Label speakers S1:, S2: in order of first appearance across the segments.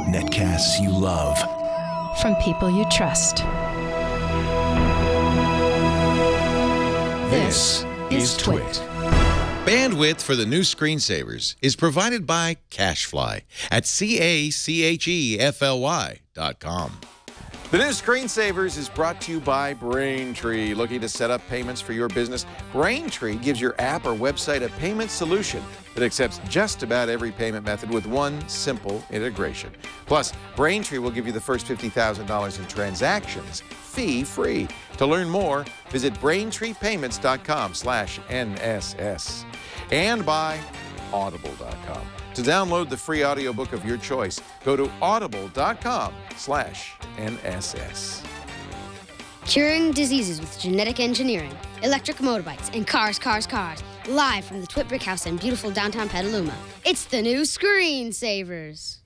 S1: Netcasts you love.
S2: From people you trust.
S1: This is Twit.
S3: Bandwidth for the new screensavers is provided by CashFly at CACHEFLY.com. The new Screensavers is brought to you by Braintree. Looking to set up payments for your business? Braintree gives your app or website a payment solution that accepts just about every payment method with one simple integration. Plus, Braintree will give you the first $50,000 in transactions fee-free. To learn more, visit BraintreePayments.com/NSS. And by Audible.com. To download the free audiobook of your choice, go to Audible.com/NSS.
S4: Curing diseases with genetic engineering, electric motorbikes, and cars. Live from the Twit Brick House in beautiful downtown Petaluma. It's the new Screensavers.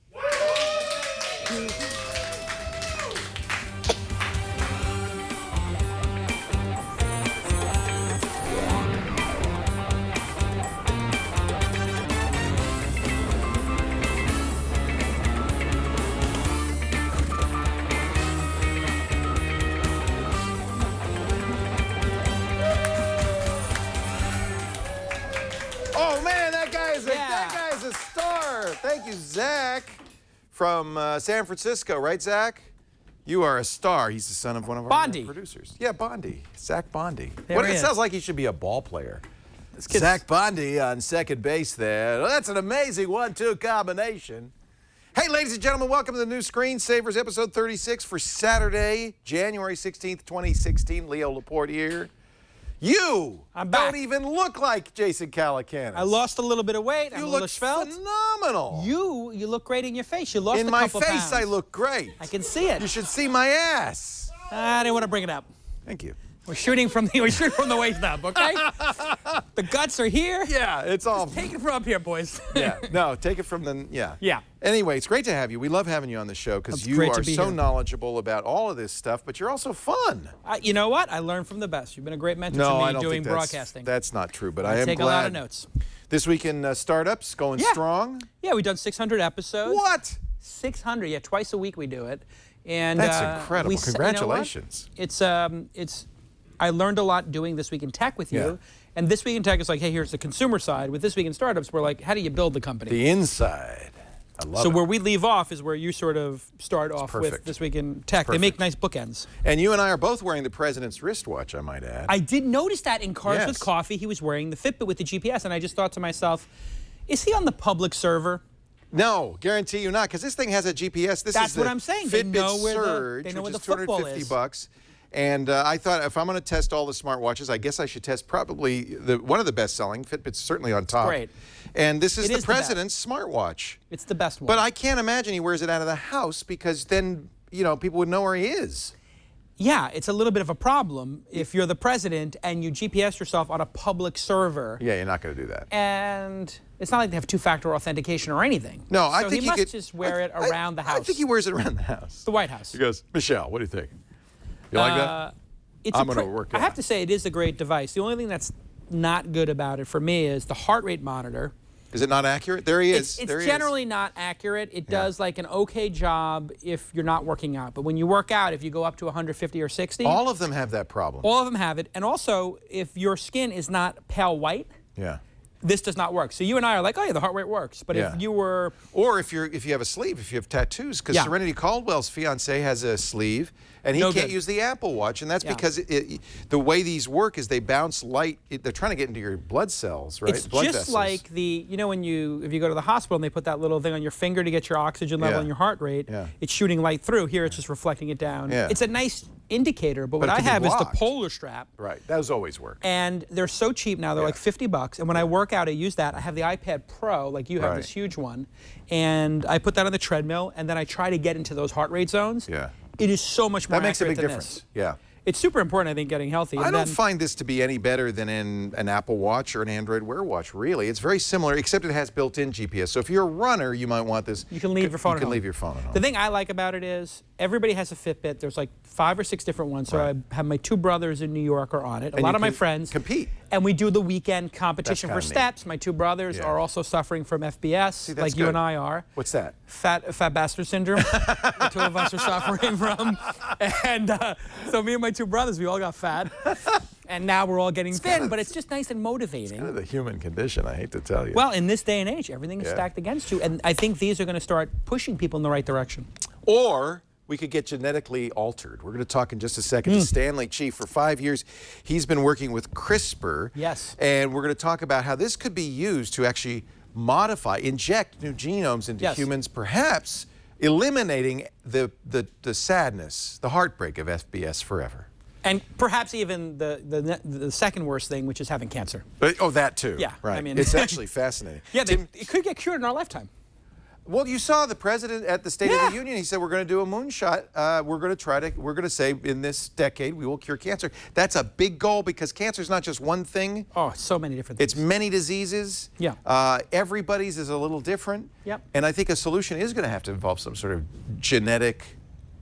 S3: Thank you, Zach, from San Francisco, right, Zach? You are a star. He's the son of one of our producers. Yeah, Bondi. Zach Bondi. It sounds like he should be a ball player. Zach Bondi on second base there. Well, that's an amazing 1-2 combination. Hey, ladies and gentlemen, welcome to the new Screensavers, episode 36 for Saturday, January 16th, 2016. Leo Laporte here. You don't even look like Jason Calacanis.
S5: I lost a little bit of weight.
S3: You look phenomenal.
S5: You look great in your face. You lost
S3: a couple pounds. In my face, I look great.
S5: I can see it.
S3: You should see my ass.
S5: I didn't want to bring it up.
S3: Thank you.
S5: We're shooting from the waist up, okay? The guts are here.
S3: Yeah, it's all.
S5: Just take it from up here, boys.
S3: Yeah, no, take it from the, yeah.
S5: Yeah.
S3: Anyway, it's great to have you. We love having you on the show because you are so knowledgeable about all of this stuff, but you're also fun.
S5: You know what? I learned from the best. You've been a great mentor to me doing broadcasting.
S3: That's not true, but I am glad.
S5: I take a lot of notes.
S3: This week in startups, going strong.
S5: Yeah, we've done 600 episodes.
S3: What?
S5: 600, yeah, twice a week we do it. And
S3: that's incredible. Congratulations.
S5: You know I learned a lot doing This Week in Tech with you. And This Week in Tech is like, hey, here's the consumer side. With This Week in Startups, we're like, how do you build the company?
S3: The inside. I love it.
S5: So where we leave off is where you sort of start off with This Week in Tech. They make nice bookends.
S3: And you and I are both wearing the president's wristwatch, I might add.
S5: I did notice that in Cars with Coffee. He was wearing the Fitbit with the GPS. And I just thought to myself, is he on the public server?
S3: No, guarantee you not, because this thing has a GPS.
S5: That's what I'm saying.
S3: Fitbit Surge,
S5: they know where
S3: which
S5: the
S3: is
S5: football
S3: $250. And I thought if I'm going to test all the smartwatches, I guess I should test probably one of the best-selling. Fitbit's certainly on top.
S5: Great.
S3: And this is the president's smartwatch.
S5: It's the best one.
S3: But I can't imagine he wears it out of the house because then, you know, people would know where he is.
S5: Yeah, it's a little bit of a problem if you're the president and you GPS yourself on a public server.
S3: Yeah, you're not going to do that.
S5: And it's not like they have two-factor authentication or anything.
S3: No, I think
S5: he must just wear it around the house.
S3: I think he wears it around the house.
S5: The White House.
S3: He goes, Michelle, what do you think? You like that? I'm going to work it out.
S5: I have to say, it is a great device. The only thing that's not good about it for me is the heart rate monitor.
S3: Is it not accurate? There he is.
S5: It's generally not accurate. It does like an okay job if you're not working out. But when you work out, if you go up to 150 or 60.
S3: All of them have that problem.
S5: All of them have it. And also, if your skin is not pale white.
S3: Yeah.
S5: This does not work. So you and I are like, oh yeah, the heart rate works. But if you were...
S3: Or if you have a sleeve, if you have tattoos, because Serenity Caldwell's fiance has a sleeve, and he can't use the Apple Watch, and that's because the way these work is they bounce light. They're trying to get into your blood cells, right?
S5: It's just like the, you know, when if you go to the hospital and they put that little thing on your finger to get your oxygen level and your heart rate, it's shooting light through. Here it's just reflecting it down. Yeah. It's a nice indicator, but what I have is the Polar Strap.
S3: Right, those always work.
S5: And they're so cheap now, they're like $50. And when I work out, I use that. I have the iPad Pro, like you have this huge one, and I put that on the treadmill, and then I try to get into those heart rate zones. Yeah. It is so much more accurate than this. That makes a big difference.
S3: Yeah.
S5: It's super important, I think, getting healthy.
S3: I don't find this to be any better than in an Apple Watch or an Android Wear watch, really. It's very similar, except it has built-in GPS. So if you're a runner, you might want this.
S5: You can leave your phone at home.
S3: You can leave your phone at home.
S5: The thing I like about it is everybody has a Fitbit. There's like 5 or 6 different ones. So I have my 2 brothers in New York are on it. A lot of my friends.
S3: Compete.
S5: And we do the weekend competition for steps. My two brothers are also suffering from FBS, like you and I are.
S3: What's that?
S5: Fat bastard syndrome. The two of us are suffering from. And so me and my two brothers, we all got fat. And now we're all getting thin, but it's just nice and motivating.
S3: It's kind of the human condition, I hate to tell you.
S5: Well, in this day and age, everything is stacked against you. And I think these are going to start pushing people in the right direction.
S3: Or we could get genetically altered. We're going to talk in just a second to Stanley Chief. For 5 years, he's been working with CRISPR.
S5: Yes.
S3: And we're going to talk about how this could be used to actually modify, inject new genomes into humans, perhaps eliminating the sadness, the heartbreak of FBS forever.
S5: And perhaps even the second worst thing, which is having cancer.
S3: Oh, that too.
S5: Yeah.
S3: Right.
S5: I mean,
S3: it's actually fascinating.
S5: Yeah, it could get cured in our lifetime.
S3: Well, you saw the president at the State of the Union. He said, we're going to do a moonshot. We're going to say in this decade, we will cure cancer. That's a big goal because cancer is not just one thing.
S5: Oh, so many different things.
S3: It's many diseases.
S5: Yeah.
S3: Everybody's is a little different.
S5: Yep.
S3: And I think a solution is going to have to involve some sort of genetic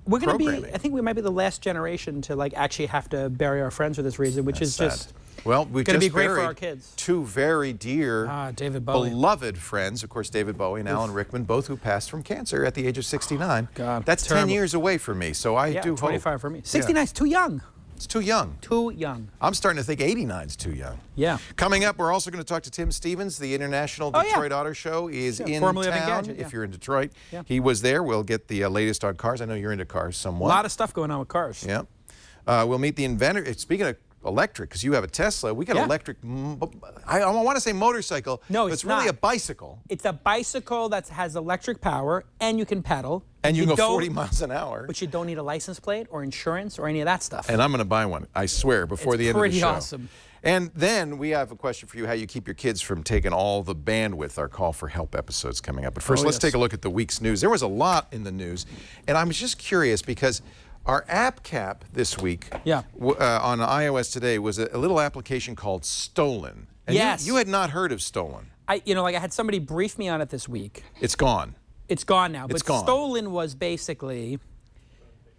S5: We're going to be, I think we might be the last generation to like actually have to bury our friends for this reason, which is just
S3: going to
S5: be great for our kids.
S3: Two very dear,
S5: David Bowie,
S3: beloved friends, of course, David Bowie and Alan Rickman, both who passed from cancer at the age of 69.
S5: God,
S3: that's terrible. 10 years away from me, so I do
S5: 25
S3: hope.
S5: for me. 69 is too young.
S3: It's too young.
S5: Too young.
S3: I'm starting to think 89 is too young.
S5: Yeah.
S3: Coming up, we're also going to talk to Tim Stevens. The International Detroit Auto Show is in town. If you're in Detroit, he was there. We'll get the latest on cars. I know you're into cars somewhat.
S5: A lot of stuff going on with cars.
S3: Yeah. We'll meet the inventor. Speaking of electric, because you have a Tesla, we got electric, I want to say motorcycle,
S5: no,
S3: but it's really a bicycle.
S5: It's a bicycle that has electric power, and you can pedal.
S3: And you can go 40 miles an hour.
S5: But you don't need a license plate or insurance or any of that stuff.
S3: And I'm going to buy one, I swear, before the end of the show.
S5: It's pretty awesome.
S3: And then we have a question for you, how you keep your kids from taking all the bandwidth, our call for help episodes coming up. But first, let's take a look at the week's news. There was a lot in the news, and I was just curious because our app cap this week on iOS today was a little application called Stolen. And you had not heard of Stolen.
S5: I had somebody brief me on it this week.
S3: It's gone.
S5: It's gone now.
S3: It's
S5: but
S3: gone.
S5: Stolen was basically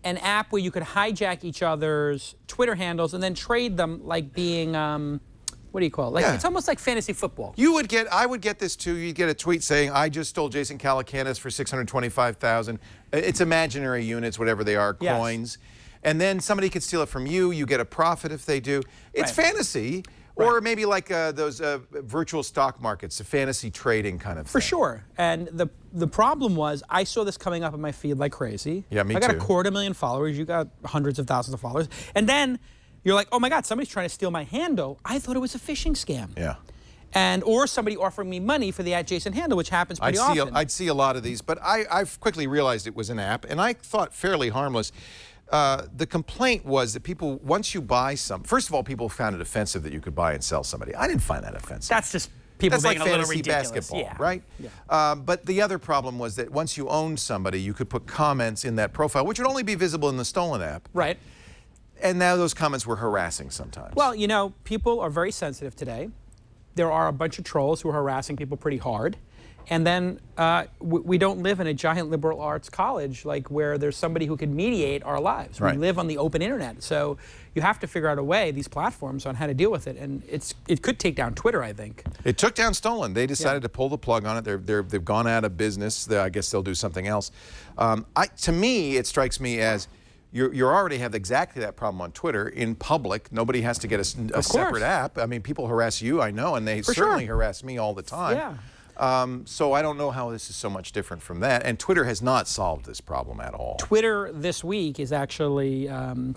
S5: an app where you could hijack each other's Twitter handles and then trade them like being, what do you call it? Like it's almost like fantasy football.
S3: I would get this too. You'd get a tweet saying, I just stole Jason Calacanis for $625,000. It's imaginary units, whatever they are, coins. And then somebody could steal it from you. You get a profit if they do. It's fantasy. Or maybe like those virtual stock markets, a fantasy trading kind of thing.
S5: For sure. And the problem was, I saw this coming up in my feed like crazy.
S3: Yeah, me too.
S5: I got 250,000 followers. You got hundreds of thousands of followers. And then you're like, oh my God, somebody's trying to steal my handle. I thought it was a phishing scam.
S3: Yeah.
S5: Or somebody offering me money for the @Jason handle, which happens pretty often.
S3: I'd see a lot of these, but I've quickly realized it was an app, and I thought fairly harmless. The complaint was that people, once you buy first of all, people found it offensive that you could buy and sell somebody. I didn't find that offensive.
S5: That's just people being
S3: like
S5: a little
S3: fantasy
S5: ridiculous.
S3: basketball, right? Yeah. But the other problem was that once you owned somebody, you could put comments in that profile, which would only be visible in the Stolen app.
S5: Right.
S3: And now those comments were harassing sometimes.
S5: Well, people are very sensitive today. There are a bunch of trolls who are harassing people pretty hard. And then we don't live in a giant liberal arts college like where there's somebody who can mediate our lives. We live on the open internet. So you have to figure out a way, these platforms, on how to deal with it. And it could take down Twitter, I think. It
S3: took down Stolen. They decided to pull the plug on it. They've gone out of business. I guess they'll do something else. To me, it strikes me as you already have exactly that problem on Twitter in public. Nobody has to get a separate app. I mean, people harass you, I know, and they certainly harass me all the time.
S5: Yeah.
S3: So I don't know how this is so much different from that. And Twitter has not solved this problem at all.
S5: Twitter this week is actually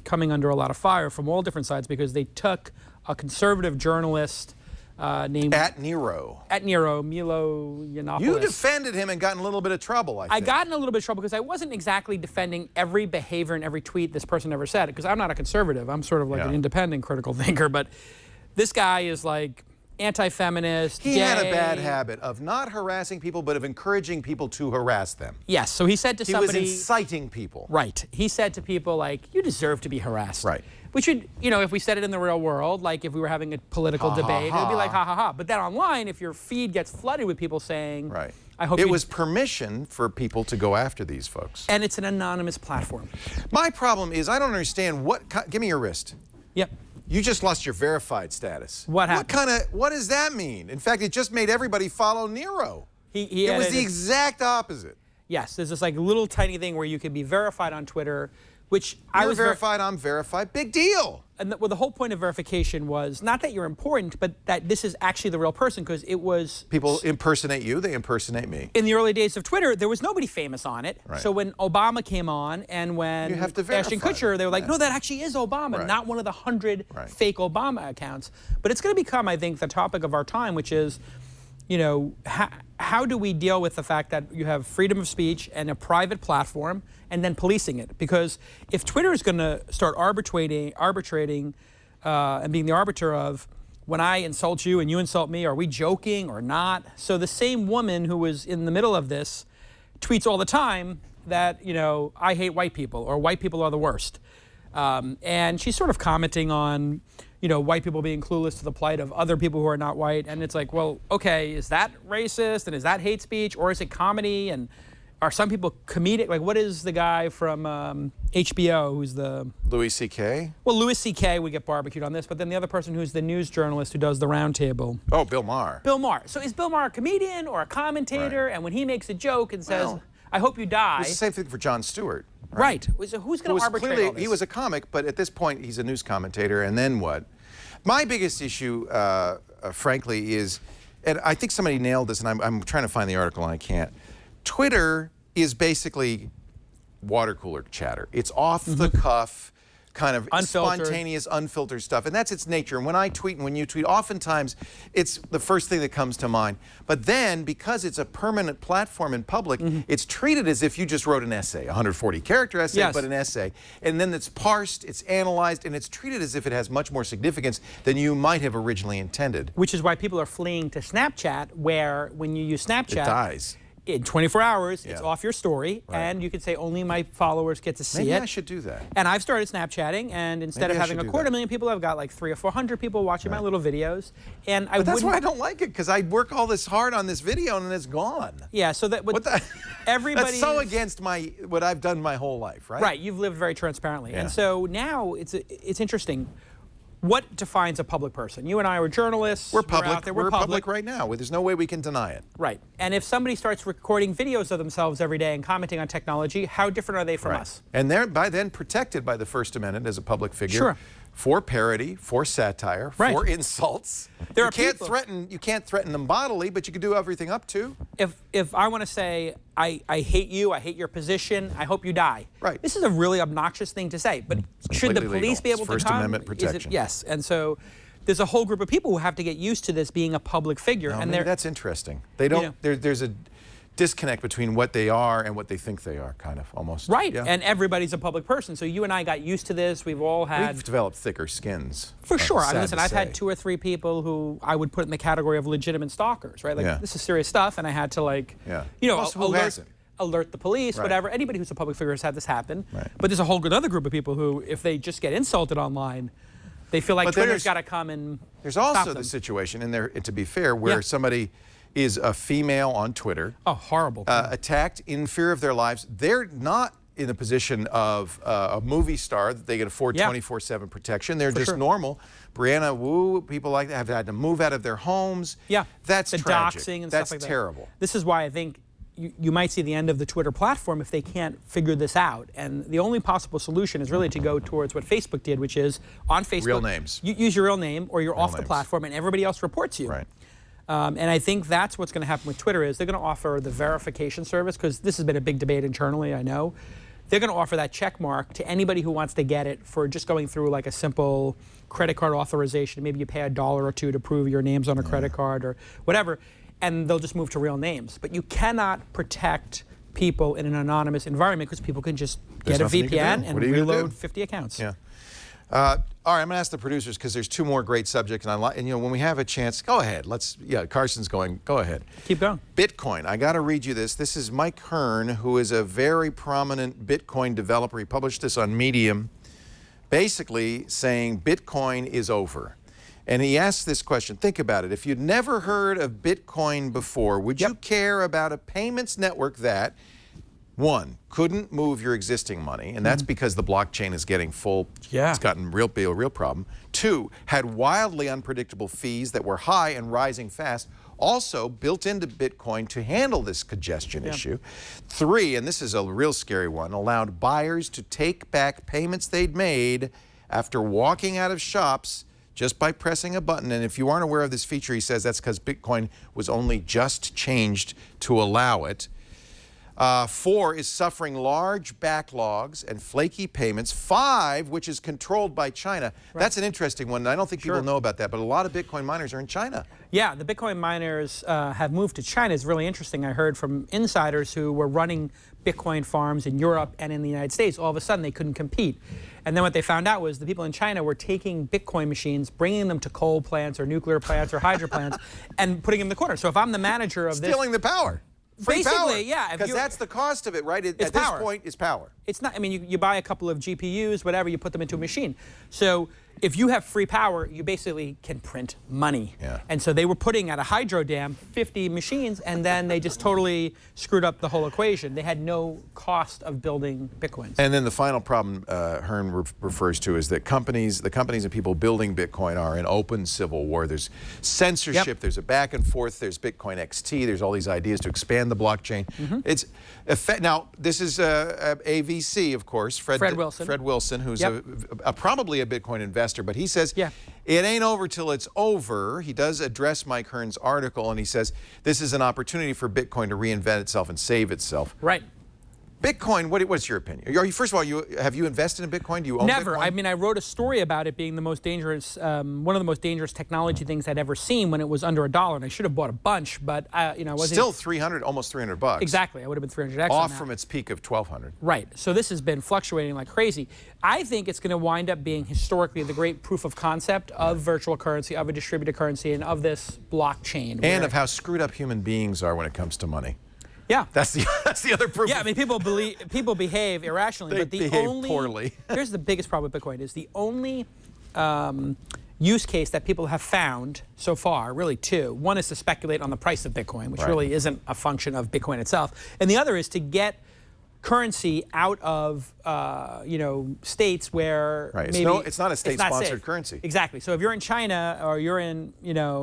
S5: coming under a lot of fire from all different sides because they took a conservative journalist named...
S3: Nero,
S5: Milo Yiannopoulos.
S3: You defended him and got in a little bit of trouble, I think.
S5: I got in a little bit of trouble because I wasn't exactly defending every behavior and every tweet this person ever said, because I'm not a conservative. I'm sort of like an independent critical thinker. But this guy is like anti-feminist,
S3: He
S5: gay.
S3: had a bad habit of not harassing people, but of encouraging people to harass them.
S5: Yes, so he said to somebody...
S3: He was inciting people.
S5: Right. He said to people, like, you deserve to be harassed.
S3: Right.
S5: Which would, if we said it in the real world, like if we were having a political debate, it would be like, ha, ha, ha. But then online, if your feed gets flooded with people saying... I hope
S3: it was permission for people to go after these folks.
S5: And it's an anonymous platform.
S3: My problem is I don't understand give me your wrist.
S5: Yep.
S3: You just lost your verified status.
S5: What happened?
S3: What does that mean? In fact, it just made everybody follow Nero. It was the exact opposite.
S5: Yes, there's this like little tiny thing where you can be verified on Twitter, which I was
S3: verified, I'm verified. Big deal.
S5: And well, the whole point of verification was not that you're important, but that this is actually the real person, because it was...
S3: People impersonate you, they impersonate me.
S5: In the early days of Twitter, there was nobody famous on it.
S3: Right.
S5: So when Obama came on and when Ashton Kutcher, they were like, no, that actually is Obama, not one of the 100 fake Obama accounts. But it's going to become, I think, the topic of our time, which is, you know, how do we deal with the fact that you have freedom of speech and a private platform and then policing it? Because if Twitter is going to start arbitrating and being the arbiter of when I insult you and you insult me, are we joking or not? So the same woman who was in the middle of this tweets all the time that, you know, I hate white people or white people are the worst. And she's sort of commenting on, you know, white people being clueless to the plight of other people who are not white. And it's like, well, okay, is that racist and is that hate speech or is it comedy? And are some people comedic? Like, what is the guy from HBO who's the...
S3: Louis C.K.?
S5: Well, Louis C.K. would get barbecued on this, but then the other person who's the news journalist who does the roundtable.
S3: Oh, Bill Maher.
S5: Bill Maher. So is Bill Maher a comedian or a commentator? Right. And when he makes a joke and says, I hope you die...
S3: It's the same thing for Jon Stewart.
S5: Right. So who's going to arbitrate all this?
S3: He was a comic, but at this point, he's a news commentator, and then what? My biggest issue, frankly, is, and I think somebody nailed this, and I'm trying to find the article and I can't. Twitter is basically water cooler chatter. It's off the cuff, kind of spontaneous, unfiltered stuff, and that's its nature. And when I tweet and when you tweet, oftentimes it's the first thing that comes to mind. But then, because it's a permanent platform in public, it's treated as if you just wrote an essay, a 140-character essay, but an essay. And then it's parsed, it's analyzed, and it's treated as if it has much more significance than you might have originally intended.
S5: Which is why people are fleeing to Snapchat, where when you use Snapchat,
S3: it dies.
S5: In 24 hours, it's off your story, and you can say only my followers get to see it.
S3: Maybe I should do that.
S5: And I've started Snapchatting, and instead of having 250,000 people, I've got like 300 or 400 people watching my little videos. And
S3: but that's why I don't like it, because I work all this hard on this video, and it's gone.
S5: Yeah, so that everybody.
S3: That's so against what I've done my whole life, right?
S5: Right, you've lived very transparently, and so now it's interesting. What defines a public person? You and I are journalists.
S3: We're public.
S5: We're out there.
S3: We're public right now. There's no way we can deny it.
S5: Right. And if somebody starts recording videos of themselves every day and commenting on technology, how different are they from us?
S3: And they're by then protected by the First Amendment as a public figure. For parody, for satire, for insults. You can't threaten them bodily, but you can do everything up to.
S5: If I want to say, I hate you, I hate your position, I hope you die.
S3: Right.
S5: This is a really obnoxious thing to say, but should the police be able to come?
S3: First Amendment protection.
S5: Yes, and so there's a whole group of people who have to get used to this being a public figure.
S3: And that's interesting. They don't. There's a disconnect between what they are and what they think they are, kind of, almost.
S5: Right, and everybody's a public person, so you and I got used to this. We've
S3: developed thicker skins.
S5: For sure. I mean, listen, I've had 2 or 3 people who I would put in the category of legitimate stalkers, right? Like, this is serious stuff, and I had to, like, you know, alert the police, whatever. Anybody who's a public figure has had this happen. But there's a whole other group of people who, if they just get insulted online, they feel like Twitter's got to come and
S3: There's also the situation, and to be fair, where somebody is a female on Twitter.
S5: Oh, horrible.
S3: Attacked in fear of their lives. They're not in the position of a movie star that they can afford 24/7 protection. They're just normal. Brianna Wu, people like that have had to move out of their homes.
S5: Yeah,
S3: that's
S5: the
S3: tragic.
S5: doxing and
S3: that's
S5: stuff like
S3: terrible.
S5: That. This is why I think you might see the end of the Twitter platform if they can't figure this out. And the only possible solution is really to go towards what Facebook did, which is on Facebook,
S3: real names.
S5: You use your real name or you're off the platform and everybody else reports you.
S3: Right.
S5: And I think that's what's going to happen with Twitter is they're going to offer the verification service, because this has been a big debate internally, I know. They're going to offer that check mark to anybody who wants to get it for just going through like a simple credit card authorization. Maybe you pay $1 or $2 to prove your name's on a credit card or whatever, and they'll just move to real names. But you cannot protect people in an anonymous environment because people can just get a VPN and reload 50 accounts.
S3: Yeah. All right, I'm going to ask the producers because there's 2 more great subjects, and you know, when we have a chance, go ahead. Carson's going. Go ahead.
S5: Keep going.
S3: Bitcoin. I got to read you this. This is Mike Hearn, who is a very prominent Bitcoin developer. He published this on Medium, basically saying Bitcoin is over. And he asked this question. Think about it. If you'd never heard of Bitcoin before, would you care about a payments network that, One, couldn't move your existing money, and that's because the blockchain is getting full.
S5: Yeah.
S3: It's gotten real problem. Two, had wildly unpredictable fees that were high and rising fast, also built into Bitcoin to handle this congestion issue. Three, and this is a real scary one, allowed buyers to take back payments they'd made after walking out of shops just by pressing a button. And if you aren't aware of this feature, he says that's because Bitcoin was only just changed to allow it. Four is suffering large backlogs and flaky payments. Five, which is controlled by China. Right. That's an interesting one. I don't think people know about that, but a lot of Bitcoin miners are in China. Yeah,
S5: the Bitcoin miners have moved to China. It's really interesting. I heard from insiders who were running Bitcoin farms in Europe and in the United States. All of a sudden, they couldn't compete. And then what they found out was the people in China were taking Bitcoin machines, bringing them to coal plants or nuclear plants or hydro plants, and putting them in the corner. So if I'm the manager of
S3: Stealing the power. Free
S5: Basically,
S3: power.
S5: yeah.
S3: Because that's the cost of it, right? At this point, it's power.
S5: It's not, I mean, you buy a couple of GPUs, whatever, you put them into a machine. So if you have free power, you basically can print money.
S3: Yeah.
S5: And so they were putting at a hydro dam 50 machines, and then they just totally screwed up the whole equation. They had no cost of building Bitcoins.
S3: And then the final problem Hearn refers to is that the companies and people building Bitcoin are in open civil war. There's censorship, there's a back and forth, there's Bitcoin XT, there's all these ideas to expand the blockchain. It's now, this is AVC, of course, Fred Wilson, who's probably a Bitcoin investor, but he says it ain't over till it's over. He does address Mike Hearn's article, and he says this is an opportunity for Bitcoin to reinvent itself and save itself.
S5: Right.
S3: Bitcoin, what's your opinion? First of all, have you invested in Bitcoin? Do you own
S5: Never.
S3: Bitcoin?
S5: I mean, I wrote a story about it being the most dangerous, one of the most dangerous technology things I'd ever seen when it was under $1, and I should have bought a bunch, but you know, wasn't
S3: still 300, almost $300.
S5: Exactly, I would have been 300x
S3: off from its peak of 1,200.
S5: Right. So this has been fluctuating like crazy. I think it's going to wind up being historically the great proof of concept of virtual currency, of a distributed currency, and of this blockchain.
S3: And of how screwed up human beings are when it comes to money.
S5: Yeah,
S3: that's the other proof.
S5: Yeah, I mean, people behave irrationally, but the only
S3: poorly.
S5: Here's the biggest problem with Bitcoin is the only use case that people have found so far, really two. One is to speculate on the price of Bitcoin, which really isn't a function of Bitcoin itself, and the other is to get currency out of states where maybe
S3: it's not a state-sponsored currency.
S5: Exactly. So if you're in China or you're in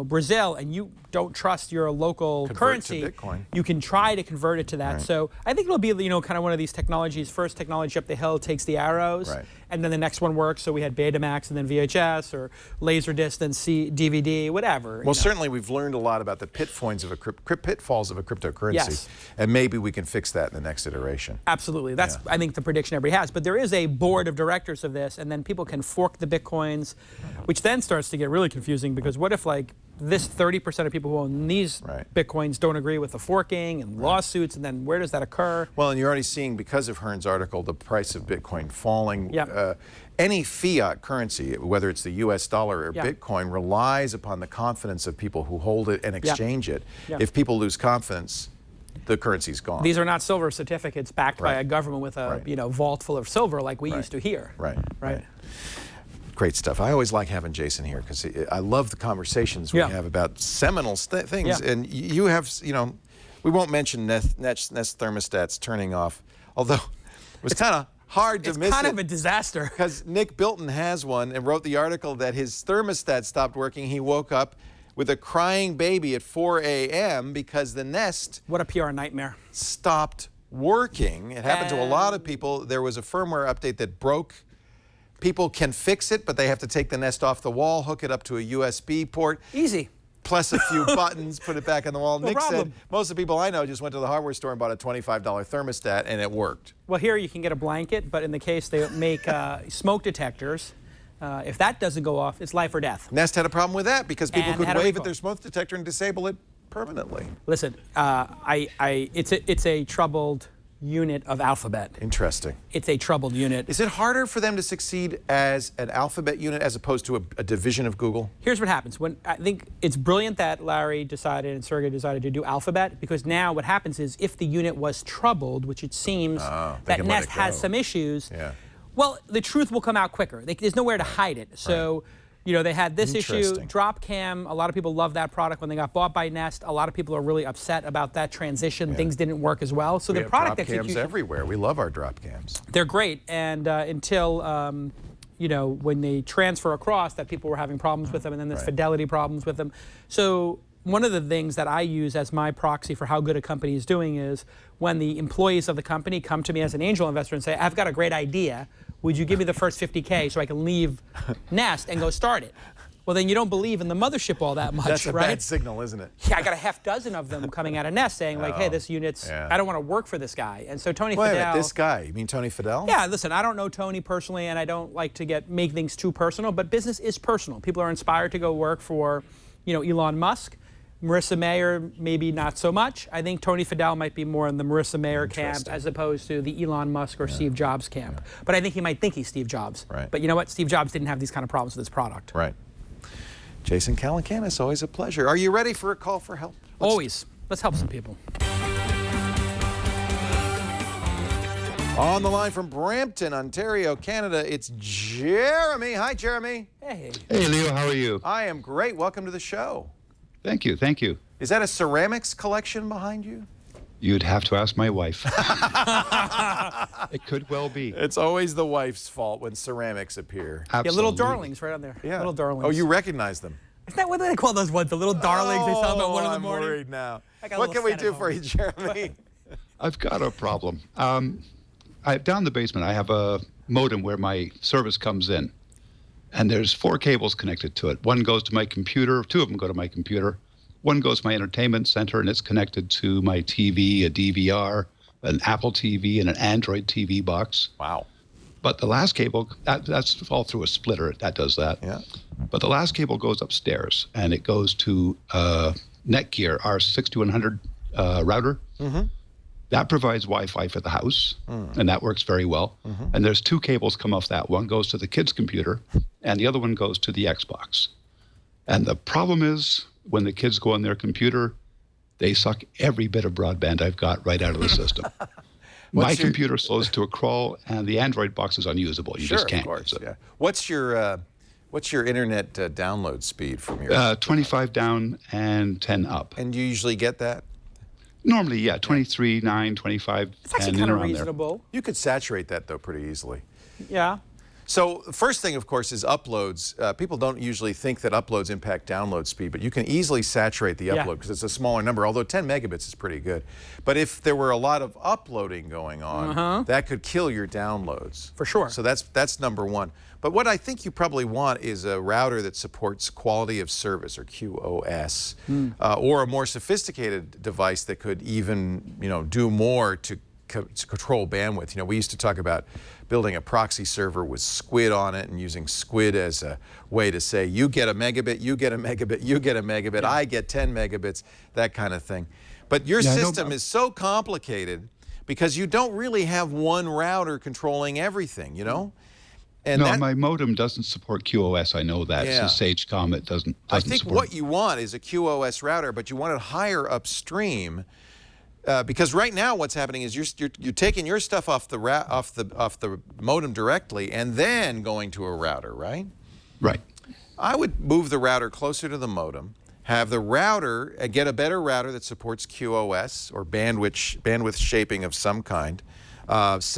S5: Brazil and you don't trust your local currency, you can try to convert it to that. Right. So I think it'll be kind of one of these technologies. First technology up the hill takes the arrows, and then the next one works. So we had Betamax and then VHS or Laserdisc, then DVD, whatever.
S3: Well, certainly we've learned a lot about the pitfalls of a cryptocurrency, and maybe we can fix that in the next iteration.
S5: Absolutely. That's I think the prediction everybody has. But there is a board of directors of this, and then people can fork the Bitcoins, which then starts to get really confusing because what if this 30% of people who own these Bitcoins don't agree with the forking and lawsuits, and then where does that occur?
S3: Well, and you're already seeing, because of Hearn's article, the price of Bitcoin falling. Any fiat currency, whether it's the US dollar or Bitcoin, relies upon the confidence of people who hold it and exchange it. If people lose confidence, the currency's gone.
S5: These are not silver certificates backed by a government with a vault full of silver like we used to here.
S3: Right. Great stuff. I always like having Jason here because I love the conversations we have about seminal things. And you have, we won't mention Nest thermostats turning off, although it was kind of hard to miss it.
S5: It's kind of a disaster.
S3: Because Nick Bilton has one and wrote the article that his thermostat stopped working. He woke up with a crying baby at 4 a.m. because the Nest...
S5: What a PR nightmare.
S3: ...stopped working. It happened to a lot of people. There was a firmware update that broke. People can fix it, but they have to take the Nest off the wall, hook it up to a USB port.
S5: Easy.
S3: Plus a few buttons, put it back on the wall. Nick said most of the people I know just went to the hardware store and bought a $25 thermostat, and it worked.
S5: Well, here you can get a blanket, but in the case they make smoke detectors. If that doesn't go off, it's life or death.
S3: Nest had a problem with that because people could wave at their smoke detector and disable it permanently.
S5: Listen, it's a troubled unit of Alphabet.
S3: Interesting.
S5: It's a troubled unit.
S3: Is it harder for them to succeed as an Alphabet unit as opposed to a division of Google?
S5: Here's what happens. I think it's brilliant that Larry decided and Sergey decided to do Alphabet, because now what happens is if the unit was troubled, which it seems that Nest has some issues, well, the truth will come out quicker. There's nowhere to hide it. So, You know, they had this issue, drop cam. A lot of people love that product when they got bought by Nest. A lot of people are really upset about that transition. Things didn't work as well. So the product
S3: drop cams everywhere. We love our drop cams.
S5: They're great, and until you know, when they transfer across, that people were having problems with them, and then there's fidelity problems with them. So one of the things that I use as my proxy for how good a company is doing is when the employees of the company come to me as an angel investor and say, I've got a great idea. Would you give me the first 50K so I can leave Nest and go start it? Well, then you don't believe in the mothership all that much,
S3: That's a
S5: right?
S3: bad signal, isn't it?
S5: Yeah, I got a half dozen of them coming out of Nest saying, like, hey, this unit's, I don't want to work for this guy. And so Tony Fadell.
S3: This guy, you mean Tony Fadell?
S5: Yeah, listen, I don't know Tony personally, and I don't like to make things too personal, but business is personal. People are inspired to go work for, you know, Elon Musk. Marissa Mayer, maybe not so much. I think Tony Fadell might be more in the Marissa Mayer camp as opposed to the Elon Musk or Steve Jobs camp. But I think he might think he's Steve Jobs.
S3: Right.
S5: But you know what? Steve Jobs didn't have these kind of problems with his product.
S3: Right. Jason Calacanis, always a pleasure. Are you ready for a call for help?
S5: Always. Let's help some people.
S3: On the line from Brampton, Ontario, Canada, it's Jeremy. Hi, Jeremy.
S5: Hey.
S1: Hey, Leo, how are you?
S3: I am great. Welcome to the show.
S1: Thank you, thank you.
S3: Is that a ceramics collection behind you?
S1: You'd have to ask my wife. It could well be.
S3: It's always the wife's fault when ceramics appear.
S1: Absolutely.
S5: Yeah, little darlings right on there.
S3: Yeah.
S5: Little darlings.
S3: Oh, you recognize them?
S5: Isn't that what they call those ones? The little darlings they sell about 1 in the morning?
S3: I'm worried now.
S5: I got a
S3: What
S5: little
S3: can we
S5: set at
S3: do
S5: home.
S3: for you, Jeremy?
S1: I've got a problem. Down in the basement, I have a modem where my service comes in. And there's 4 cables connected to it. One goes to my computer. 2 of them go to my computer. One goes to my entertainment center, and it's connected to my TV, a DVR, an Apple TV, and an Android TV box.
S3: Wow.
S1: But the last cable, that's all through a splitter. That does that.
S3: Yeah.
S1: But the last cable goes upstairs, and it goes to Netgear, our 6100 router. Mm-hmm. That provides Wi-Fi for the house, and that works very well. Mm-hmm. And there's 2 cables come off that. One goes to the kids' computer, and the other one goes to the Xbox. And the problem is, when the kids go on their computer, they suck every bit of broadband I've got right out of the system. My computer slows to a crawl, and the Android box is unusable. You just can't use it.
S3: Yeah. What's your internet download speed from your?
S1: 25 down and 10 up.
S3: And you usually get that?
S1: Normally, yeah, 23, 9, 25,
S5: It's actually
S1: and
S5: kind of
S1: around
S5: reasonable.
S3: You could saturate that, though, pretty easily.
S5: Yeah.
S3: So the first thing, of course, is uploads. People don't usually think that uploads impact download speed, but you can easily saturate the upload because it's a smaller number, although 10 megabits is pretty good. But if there were a lot of uploading going on, that could kill your downloads.
S5: For sure.
S3: So that's number one. But what I think you probably want is a router that supports quality of service, or QoS, or a more sophisticated device that could even, do more to control bandwidth. We used to talk about building a proxy server with SQUID on it and using SQUID as a way to say, you get a megabit, you get a megabit, you get a megabit, I get 10 megabits, that kind of thing. But your system is so complicated because you don't really have one router controlling everything, And
S1: no, my modem doesn't support QoS. I know that.
S3: Yeah.
S1: So Sagecom, it doesn't
S3: I think
S1: support.
S3: what you want is a QoS router, but you want it higher upstream. Because right now, what's happening is you're taking your stuff off the modem directly and then going to a router, right?
S1: Right.
S3: I would move the router closer to the modem, have the router get a better router that supports QoS or bandwidth shaping of some kind.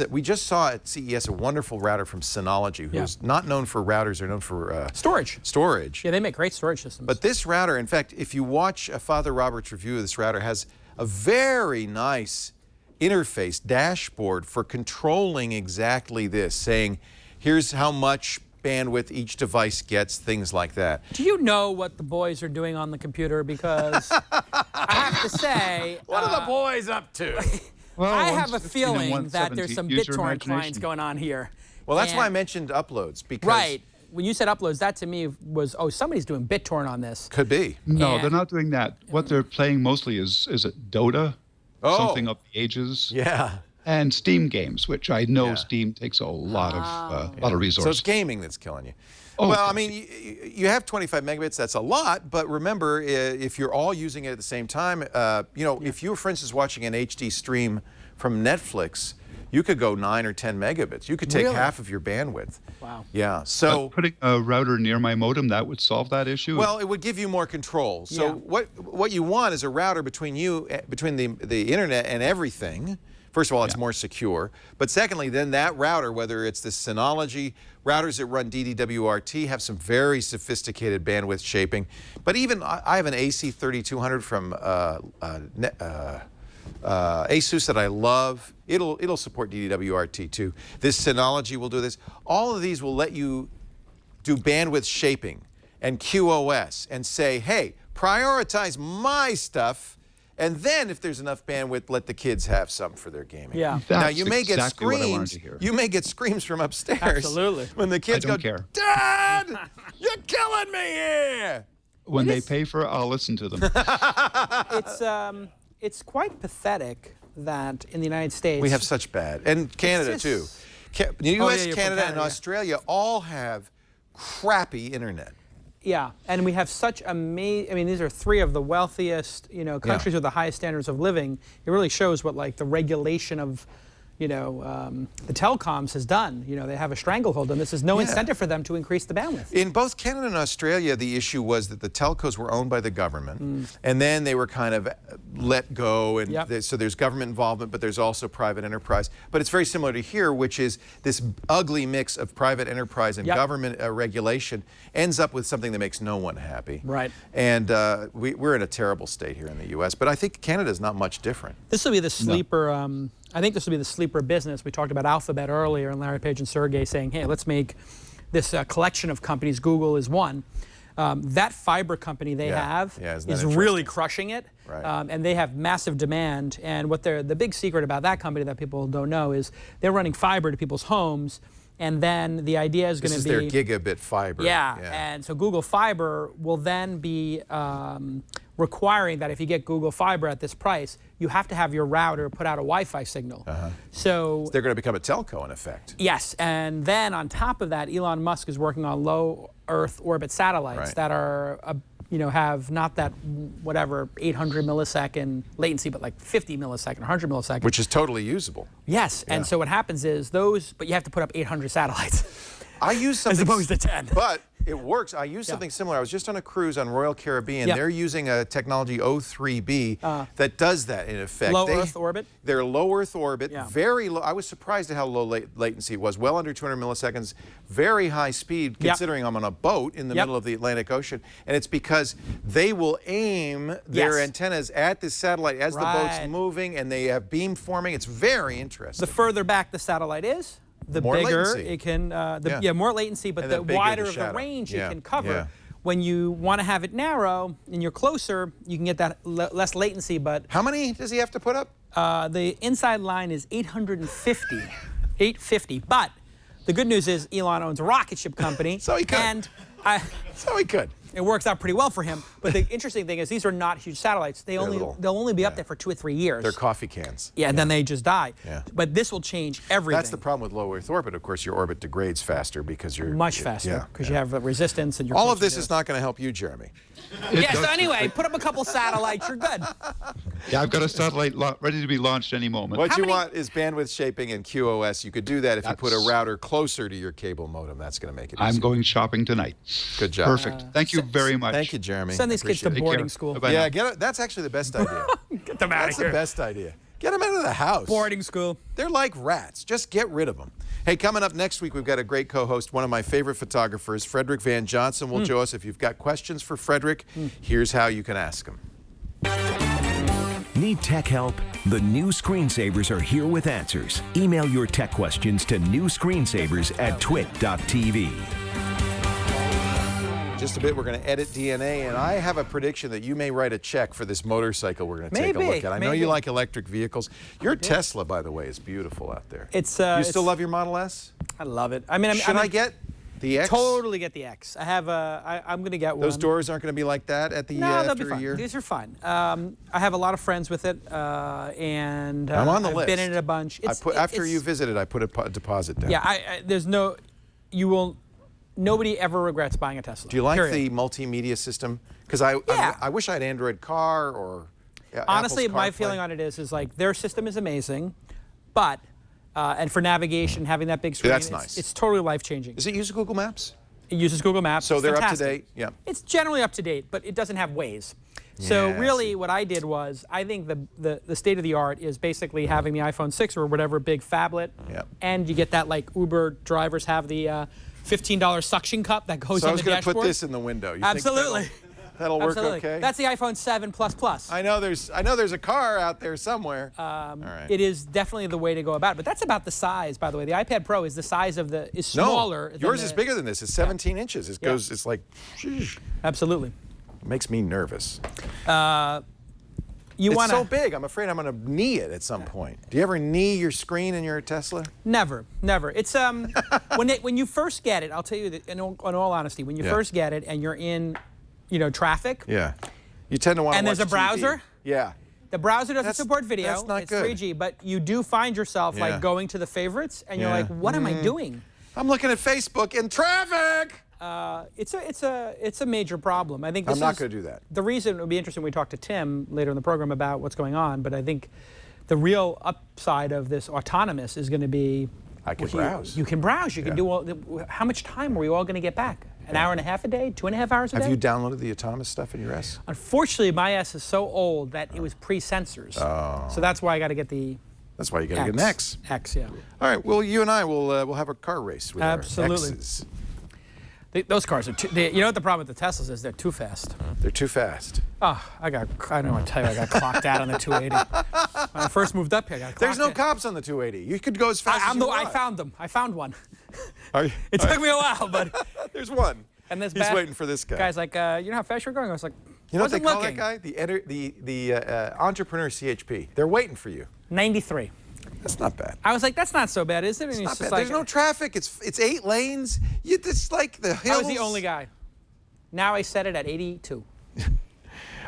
S3: We just saw at CES a wonderful router from Synology, who's not known for routers; they're known for
S5: storage.
S3: Storage.
S5: Yeah, they make great storage systems.
S3: But this router, in fact, if you watch Father Robert's review of this router, has a very nice interface dashboard for controlling exactly this, saying, here's how much bandwidth each device gets, things like that.
S5: Do you know what the boys are doing on the computer? Because I have to say...
S3: What are the boys up to?
S1: Well,
S5: I have a feeling that there's some
S1: user
S5: BitTorrent
S1: imagination.
S5: clients going on here.
S3: Well, that's why I mentioned uploads, because...
S5: Right. When you said uploads, that to me was, somebody's doing BitTorrent on this.
S3: Could be.
S1: No,
S5: Yeah.
S1: they're not doing that. What they're playing mostly is it Dota?
S3: Oh.
S1: Something of the ages.
S3: Yeah.
S1: And Steam games, which I know Steam takes a lot of resources.
S3: So it's gaming that's killing you.
S1: Oh,
S3: well, I mean, you have 25 megabits, that's a lot, but remember, if you're all using it at the same time, if you were, for instance, watching an HD stream from Netflix, you could go 9 or 10 megabits. You could take half of your bandwidth.
S5: Wow.
S3: Yeah. So
S1: putting a router near my modem, that would solve that issue?
S3: Well, it would give you more control. So what you want is a router between the internet and everything. First of all, it's more secure. But secondly, then that router, whether it's the Synology routers that run DDWRT, have some very sophisticated bandwidth shaping. But even I have an AC3200 from Asus that I love. It'll support DDWRT too. This Synology will do this. All of these will let you do bandwidth shaping and QoS and say, hey, prioritize my stuff. And then, if there's enough bandwidth, let the kids have some for their gaming.
S5: Yeah.
S3: Now you may get
S1: exactly what I wanted
S3: screams.
S1: to hear.
S3: You may get screams from upstairs.
S5: Absolutely.
S3: When the kids
S1: I don't
S3: go,
S1: care.
S3: Dad, you're killing me here.
S1: When they pay for it, I'll listen to them.
S5: It's quite pathetic that in the United States
S3: We have such bad, and Canada too. The U.S., Canada, and Australia all have crappy internet.
S5: Yeah, and we have such amazing. I mean, these are three of the wealthiest, countries with the highest standards of living. It really shows what like the regulation of, the telecoms has done. They have a stranglehold, and this is no incentive for them to increase the bandwidth.
S3: In both Canada and Australia, the issue was that the telcos were owned by the government, and then they were kind of let go, and so there's government involvement, but there's also private enterprise. But it's very similar to here, which is this ugly mix of private enterprise and government regulation ends up with something that makes no one happy.
S5: Right.
S3: And we're in a terrible state here in the U.S., but I think Canada's not much different.
S5: This will be the sleeper. I think this will be the sleeper business. We talked about Alphabet earlier, and Larry Page and Sergey saying, hey, let's make this collection of companies. Google is one. That fiber company they have is really crushing it.
S3: Right.
S5: And they have massive demand. And what the big secret about that company that people don't know is they're running fiber to people's homes. And then the idea is going to be...
S3: This is their gigabit fiber.
S5: Yeah, and so Google Fiber will then be requiring that if you get Google Fiber at this price, you have to have your router put out a Wi-Fi signal. So
S3: they're going to become a telco in effect.
S5: Yes, and then on top of that, Elon Musk is working on low Earth orbit satellites that are, have not that, 800 millisecond latency, but like 50 millisecond, 100 millisecond.
S3: Which is totally usable.
S5: Yes, and so what happens is but you have to put up 800 satellites.
S3: I use something...
S5: As opposed to 10.
S3: But it works. I use something similar. I was just on a cruise on Royal Caribbean. They're using a technology O3B that does that in effect.
S5: Low Earth orbit?
S3: They're low Earth orbit, very low. I was surprised at how low latency it was, well under 200 milliseconds, very high speed considering I'm on a boat in the middle of the Atlantic Ocean. And it's because they will aim their antennas at the satellite as the boat's moving, and they have beam forming. It's very interesting.
S5: The further back the satellite is, the
S3: more
S5: bigger
S3: latency.
S5: it can, more latency, but
S3: And
S5: the
S3: bigger
S5: wider
S3: the
S5: the range it can cover.
S3: Yeah.
S5: When you want to have it narrow and you're closer, you can get that less latency, but...
S3: How many does he have to put up?
S5: The inside line is 850. 850. But the good news is Elon owns a rocket ship company.
S3: So he could.
S5: And
S3: So he could.
S5: it works out pretty well for him. But the interesting thing is these are not huge satellites. They'll only be up there for 2 or 3 years.
S3: They're coffee cans.
S5: Yeah, and then they just die.
S3: Yeah.
S5: But this will change everything.
S3: That's the problem with low Earth orbit. Of course, your orbit degrades faster because you're...
S5: Much faster, because you have resistance and you're...
S3: All of this is not going to help you, Jeremy.
S5: Yeah, so anyway, put up a couple satellites, you're good.
S1: Yeah, I've got a satellite ready to be launched any moment.
S3: What you want is bandwidth shaping and QoS. You could do that if you put a router closer to your cable modem. That's going to make it easier.
S1: I'm going shopping tonight.
S3: Good job.
S1: Perfect. Thank you very much.
S3: Thank you, Jeremy.
S5: Send these kids to boarding school.
S1: Bye-bye
S3: Yeah,
S1: now.
S3: that's actually the best idea.
S5: Get them out
S3: That's
S5: of here.
S3: the best idea. Get them out of the house.
S5: Boarding school.
S3: They're like rats. Just get rid of them. Hey, coming up next week, we've got a great co-host, one of my favorite photographers, Frederick Van Johnson, will join us. If you've got questions for Frederick, here's how you can ask him.
S6: Need tech help? The new screensavers are here with answers. Email your tech questions to newscreensavers@twit.tv.
S3: Just a bit, we're going to edit DNA, and I have a prediction that you may write a check for this motorcycle we're going to take a look at. I know you like electric vehicles. Your Tesla, by the way, is beautiful out there.
S5: It's
S3: you still love your Model S?
S5: I love it. I mean,
S3: Should I get the X?
S5: Totally get the X. I have I'm going to get one.
S3: Those doors aren't going to be like that at the
S5: No, they'll be
S3: after a
S5: fine.
S3: year?
S5: These are fine. I have a lot of friends with it, and
S3: I'm on the
S5: I've
S3: list.
S5: been in it a bunch.
S3: After you visited, I put a deposit down.
S5: Yeah, nobody ever regrets buying a Tesla.
S3: Do you like
S5: period.
S3: the multimedia system? Because I wish I had Android Car or
S5: honestly,
S3: Apple's
S5: my
S3: CarPlay.
S5: feeling on it is like their system is amazing, but And for navigation, having that big screen,
S3: that's nice.
S5: It's totally life-changing.
S3: Does it use Google Maps?
S5: It uses Google Maps.
S3: So they're
S5: fantastic.
S3: up to date? Yeah.
S5: It's generally up to date, but it doesn't have Waze. So
S3: Yeah,
S5: really what I did was, I think the state of the art is basically having the iPhone 6 or whatever big phablet, and you get that like Uber drivers have the $15 suction cup that goes on the dashboard.
S3: So I was going to put this in the window. You
S5: Absolutely.
S3: think that'll work okay?
S5: That's the iPhone 7 Plus Plus.
S3: I know there's a car out there somewhere.
S5: All right. It is definitely the way to go about it. But that's about the size, by the way. The iPad Pro is the size of is smaller.
S3: No, yours is bigger than this. It's 17 inches. It goes. It's like. Sheesh.
S5: Absolutely.
S3: It makes me nervous.
S5: It's
S3: so big. I'm afraid I'm going to knee it at some point. Do you ever knee your screen in your Tesla?
S5: Never, never. It's when you first get it, I'll tell you that in all honesty, when you first get it and you're in, traffic.
S3: Yeah. You tend to want to watch
S5: And there's a
S3: TV.
S5: browser.
S3: Yeah.
S5: The browser doesn't support video.
S3: That's not
S5: it's
S3: good.
S5: 3G, but you do find yourself like going to the favorites, and you're like, what am I doing?
S3: I'm looking at Facebook in traffic.
S5: It's a major problem. I think
S3: I'm not going to do that.
S5: The reason it would be interesting, we talk to Tim later in the program about what's going on, but I think the real upside of this autonomous is going to be
S3: I can browse.
S5: You can browse. You can do all. How much time are we all going to get back? An hour and a half a day? 2.5 hours a day?
S3: Have you downloaded the autonomous stuff in your S?
S5: Unfortunately, my S is so old that it was pre-sensors. Oh. So that's why I got to get the.
S3: That's why you got to get an X.
S5: X, yeah.
S3: All right. Well, you and I will have a car race with
S5: Absolutely.
S3: our X's.
S5: Those cars are too. You know what the problem with the Teslas is? They're too fast.
S3: They're too fast.
S5: Oh, I don't want to tell you, I got clocked out on the 280. When I first moved up here, I got clocked
S3: There's no cops on the 280. You could go as fast as you want.
S5: I found them. I found one.
S3: It
S5: took me a while, but.
S3: There's one.
S5: And this
S3: He's waiting for this guy.
S5: Guy's like, you know how fast you're going? I was like,
S3: you know what they call that guy? The entrepreneur CHP. They're waiting for you.
S5: 93.
S3: That's not bad.
S5: I was like, that's not so bad, is it? And
S3: it's
S5: he's
S3: not
S5: just
S3: bad.
S5: like,
S3: There's no traffic. It's 8 lanes. It's like the hills.
S5: I was the only guy. Now I set it at 82.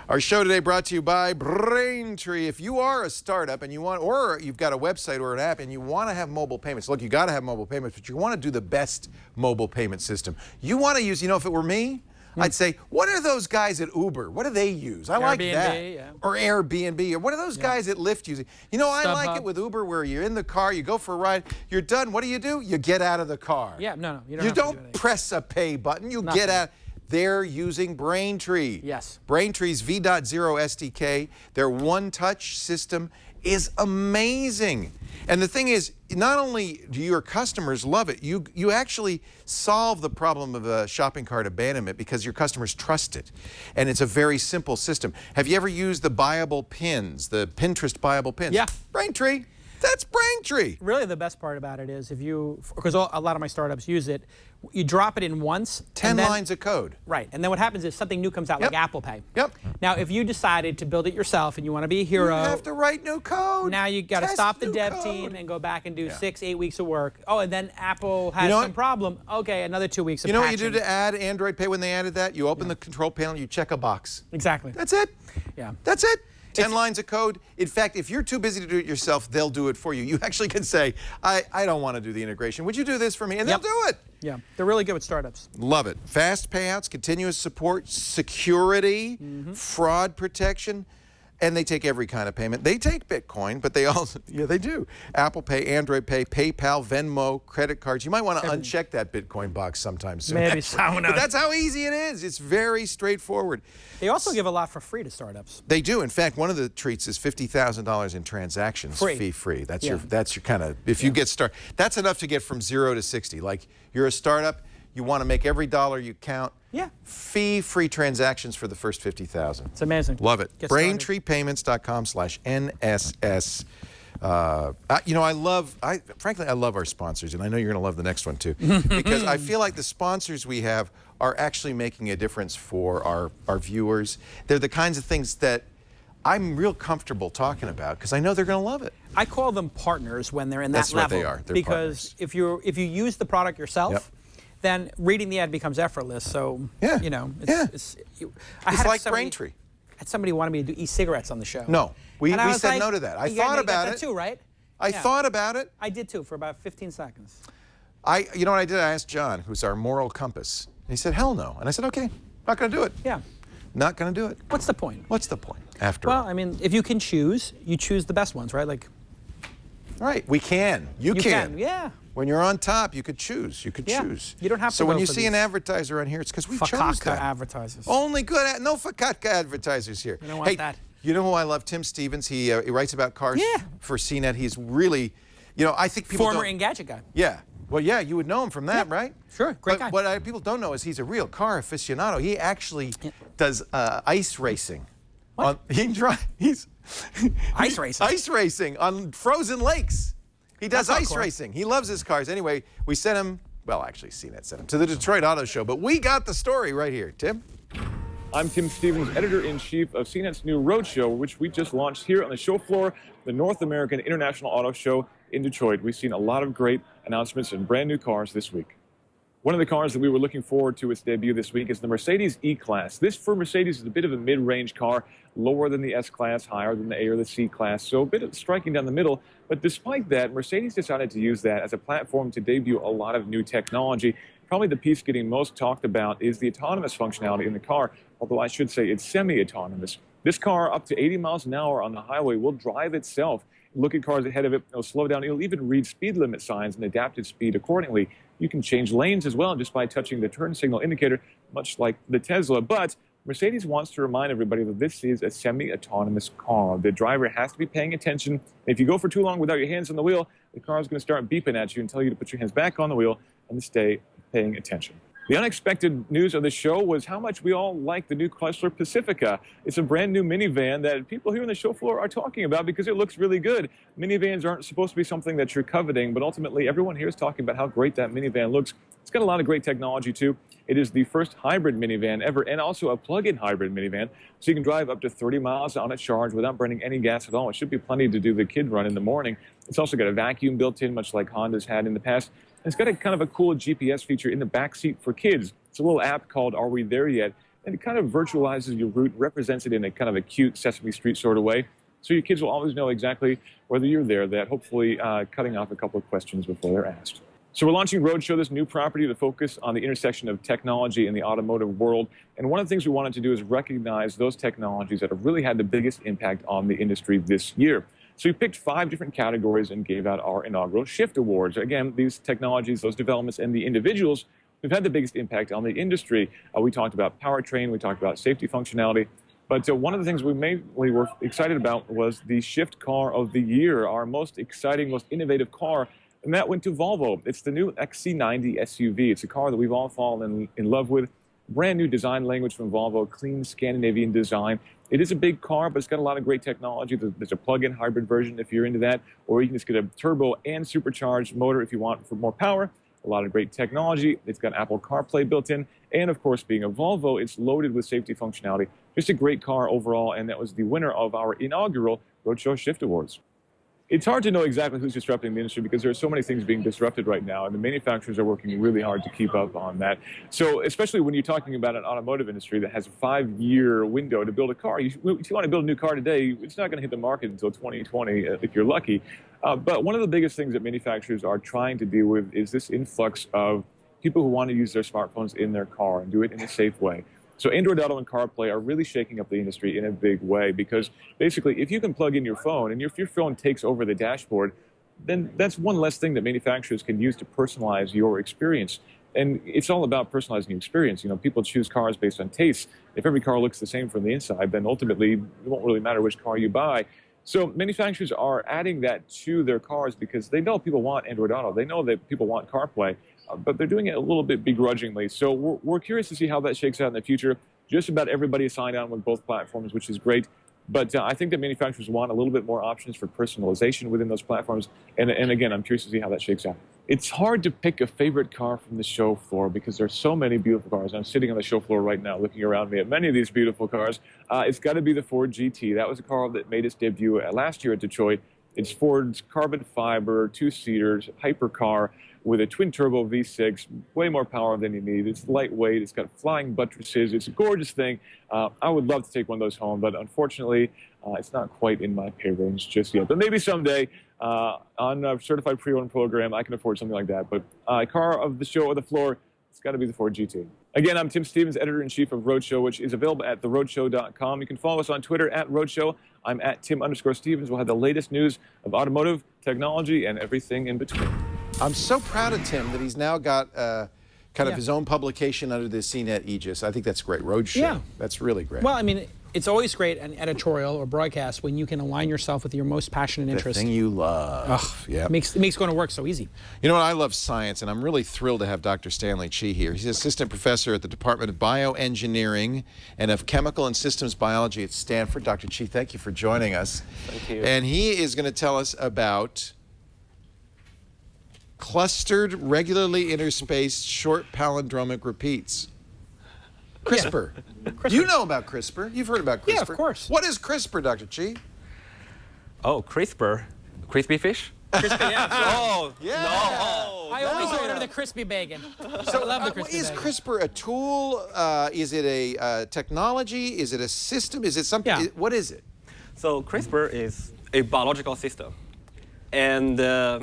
S3: Our show today brought to you by Braintree. If you are a startup and you want, or you've got a website or an app and you want to have mobile payments, look, you got to have mobile payments, but you want to do the best mobile payment system. You want to use, if it were me, I'd say, what are those guys at Uber? What do they use? I like that.
S5: Yeah.
S3: Or Airbnb. Or what are those guys at Lyft using? I like it with Uber where you're in the car, you go for a ride, you're done. What do? You get out of the car.
S5: Yeah, no.
S3: You don't press a pay button. You get out. They're using Braintree.
S5: Yes.
S3: Braintree's V.0 SDK, their one-touch system, is amazing. And the thing is, not only do your customers love it, you actually solve the problem of shopping cart abandonment because your customers trust it. And it's a very simple system. Have you ever used the buyable pins, the Pinterest buyable pins?
S5: Yeah.
S3: Braintree. That's Braintree.
S5: Really, the best part about it is because a lot of my startups use it, you drop it in once.
S3: 10 lines of code.
S5: Right. And then what happens is something new comes out, like Apple Pay.
S3: Yep.
S5: Now, if you decided to build it yourself and you want to be a hero.
S3: You have to write new code.
S5: Now you got to stop the dev team and go back and do 6-8 weeks of work. Oh, and then Apple has some problem. Okay, another 2 weeks of patching.
S3: You know what you do to add Android Pay when they added that? You open the control panel, you check a box.
S5: Exactly.
S3: That's it.
S5: Yeah.
S3: That's it. 10 lines of code. In fact, if you're too busy to do it yourself, they'll do it for you. You actually can say, I don't want to do the integration. Would you do this for me? And they'll do it.
S5: Yeah, they're really good with startups.
S3: Love it. Fast payouts, continuous support, security, fraud protection, and they take every kind of payment. They take Bitcoin, but they also, they do. Apple Pay, Android Pay, PayPal, Venmo, credit cards. You might want to uncheck that Bitcoin box sometime soon.
S5: Maybe
S3: but that's how easy it is. It's very straightforward.
S5: They also give a lot for free to startups.
S3: They do. In fact, one of the treats is $50,000 in transactions fee-free. That's your kind of, if you get started, that's enough to get from 0 to 60. Like you're a startup, you want to make every dollar you count.
S5: Yeah.
S3: Fee-free transactions for the first 50,000.
S5: It's amazing.
S3: Love it. BraintreePayments.com/NSS. Frankly, I love our sponsors, and I know you're going to love the next one too, because I feel like the sponsors we have are actually making a difference for our viewers. They're the kinds of things that I'm real comfortable talking about because I know they're going to love it.
S5: I call them partners when they're in that level.
S3: That's what they are. They're
S5: because
S3: partners.
S5: if you use the product yourself, then reading the ad becomes effortless. So it's
S3: like Braintree.
S5: I had somebody wanted me to do e-cigarettes on the show.
S3: No, we said no to that. I thought about it
S5: too, right?
S3: I thought about it.
S5: I did too for about 15 seconds.
S3: You know what I did? I asked John, who's our moral compass. And he said, hell no. And I said, okay, not going to do it.
S5: Yeah.
S3: Not going to do it.
S5: What's the point?
S3: What's the point after all?
S5: Well, I mean, if you can choose, you choose the best ones, right? Like,
S3: Right, we can. You can.
S5: Yeah.
S3: When you're on top, you could choose. You could choose.
S5: You don't have to
S3: So
S5: go
S3: when you
S5: for
S3: see an advertiser on here, it's because we chose
S5: Fakaka
S3: that.
S5: advertisers.
S3: Only good, no Fakaka advertisers here.
S5: I don't want that.
S3: You know who I love? Tim Stevens. He writes about cars for CNET. He's really, I think people
S5: Former Engadget guy.
S3: Yeah. Well, yeah, you would know him from that, right?
S5: Sure, great guy.
S3: What people don't know is he's a real car aficionado. He actually does ice racing.
S5: What?
S3: He's
S5: ice racing?
S3: Ice racing on frozen lakes. He does ice racing. He loves his cars. Anyway, we sent him, well, actually, CNET sent him to the Detroit Auto Show, but we got the story right here. Tim?
S7: I'm Tim Stevens, editor-in-chief of CNET's new Roadshow, which we just launched here on the show floor, the North American International Auto Show in Detroit. We've seen a lot of great announcements and brand new cars this week. One of the cars that we were looking forward to its debut this week is the Mercedes E-Class. This, for Mercedes, is a bit of a mid-range car, lower than the S-Class, higher than the A or the C-Class, so a bit of striking down the middle. But despite that, Mercedes decided to use that as a platform to debut a lot of new technology. Probably the piece getting most talked about is the autonomous functionality in the car, although I should say it's semi-autonomous. This car, up to 80 miles an hour on the highway, will drive itself. Look at cars ahead of it, it'll slow down, it'll even read speed limit signs and adapt its speed accordingly. You can change lanes as well just by touching the turn signal indicator, much like the Tesla. But Mercedes wants to remind everybody that this is a semi-autonomous car. The driver has to be paying attention. If you go for too long without your hands on the wheel, the car is going to start beeping at you and tell you to put your hands back on the wheel and to stay paying attention. The unexpected news of the show was how much we all like the new Chrysler Pacifica. It's a brand new minivan that people here on the show floor are talking about because it looks really good. Minivans aren't supposed to be something that you're coveting, but ultimately everyone here is talking about how great that minivan looks. It's got a lot of great technology too. It is the first hybrid minivan ever and also a plug-in hybrid minivan, so you can drive up to 30 miles on a charge without burning any gas at all. It should be plenty to do the kid run in the morning. It's also got a vacuum built in, much like Honda's had in the past. And it's got a kind of a cool GPS feature in the back seat for kids. It's a little app called Are We There Yet? And it kind of virtualizes your route, represents it in a kind of a cute Sesame Street sort of way. So your kids will always know exactly whether you're there, that hopefully cutting off a couple of questions before they're asked. So we're launching Roadshow, this new property to focus on the intersection of technology and the automotive world. And one of the things we wanted to do is recognize those technologies that have really had the biggest impact on the industry this year. So we picked 5 different categories and gave out our inaugural Shift Awards. Again, these technologies, those developments, and the individuals who've had the biggest impact on the industry. We talked about powertrain, we talked about safety functionality. But one of the things we mainly were excited about was the Shift Car of the Year, our most exciting, most innovative car. And that went to Volvo. It's the new XC90 SUV. It's a car that we've all fallen in love with. Brand new design language from Volvo, clean Scandinavian design. It is a big car, but it's got a lot of great technology. There's a plug-in hybrid version if you're into that, or you can just get a turbo and supercharged motor if you want for more power. A lot of great technology. It's got Apple CarPlay built in. And of course, being a Volvo, it's loaded with safety functionality. Just a great car overall, and that was the winner of our inaugural Roadshow Shift Awards. It's hard to know exactly who's disrupting the industry because there are so many things being disrupted right now, and the manufacturers are working really hard to keep up on that. So especially when you're talking about an automotive industry that has a 5-year window to build a car, if you want to build a new car today, it's not going to hit the market until 2020 if you're lucky. But one of the biggest things that manufacturers are trying to deal with is this influx of people who want to use their smartphones in their car and do it in a safe way. So Android Auto and CarPlay are really shaking up the industry in a big way because basically if you can plug in your phone and if your phone takes over the dashboard, then that's one less thing that manufacturers can use to personalize your experience. And it's all about personalizing your experience. You know, people choose cars based on taste. If every car looks the same from the inside, then ultimately it won't really matter which car you buy. So manufacturers are adding that to their cars because they know people want Android Auto. They know that people want CarPlay. But they're doing it a little bit begrudgingly. So we're curious to see how that shakes out in the future. Just about everybody is signed on with both platforms, which is great. But I think that manufacturers want a little bit more options for personalization within those platforms. And again, I'm curious to see how that shakes out. It's hard to pick a favorite car from the show floor because there's so many beautiful cars. I'm sitting on the show floor right now looking around me at many of these beautiful cars. It's got to be the Ford GT. That was a car that made its debut last year at Detroit. It's Ford's carbon fiber, 2-seater, hypercar with a twin-turbo V6, way more power than you need. It's lightweight. It's got flying buttresses. It's a gorgeous thing. I would love to take one of those home, but unfortunately, it's not quite in my pay range just yet. But maybe someday on a certified pre-owned program, I can afford something like that. But car of the show or the floor, it's got to be the Ford GT. Again, I'm Tim Stevens, editor-in-chief of Roadshow, which is available at theroadshow.com. You can follow us on Twitter at Roadshow. I'm at Tim_Stevens. We'll have the latest news of automotive, technology, and everything in between.
S3: I'm so proud of Tim that he's now got kind of his own publication under the CNET aegis. I think that's great. Roadshow.
S5: Yeah.
S3: That's really great.
S5: Well, I mean, it's always great an editorial or broadcast when you can align yourself with your most passionate interest.
S3: The thing you love.
S5: Yeah. Makes going to work so easy.
S3: You know what? I love science, and I'm really thrilled to have Dr. Stanley Chi here. He's assistant professor at the Department of Bioengineering and of Chemical and Systems Biology at Stanford. Dr. Chi, thank you for joining us.
S8: Thank you.
S3: And he is going to tell us about clustered, regularly interspaced, short palindromic repeats. CRISPR.
S5: CRISPR.
S3: You know about CRISPR. You've heard about CRISPR.
S5: Yeah, of course.
S3: What is CRISPR, Dr. Chi?
S8: Oh, CRISPR. Crispy fish?
S5: Crispy, yeah.
S8: Oh,
S3: Yeah.
S8: no.
S5: I always order the crispy bacon. So I love the crispy
S3: Is
S5: bacon.
S3: CRISPR a tool? Is it a technology? Is it a system? Is it something?
S5: Yeah.
S3: What is it?
S8: So CRISPR is a biological system. And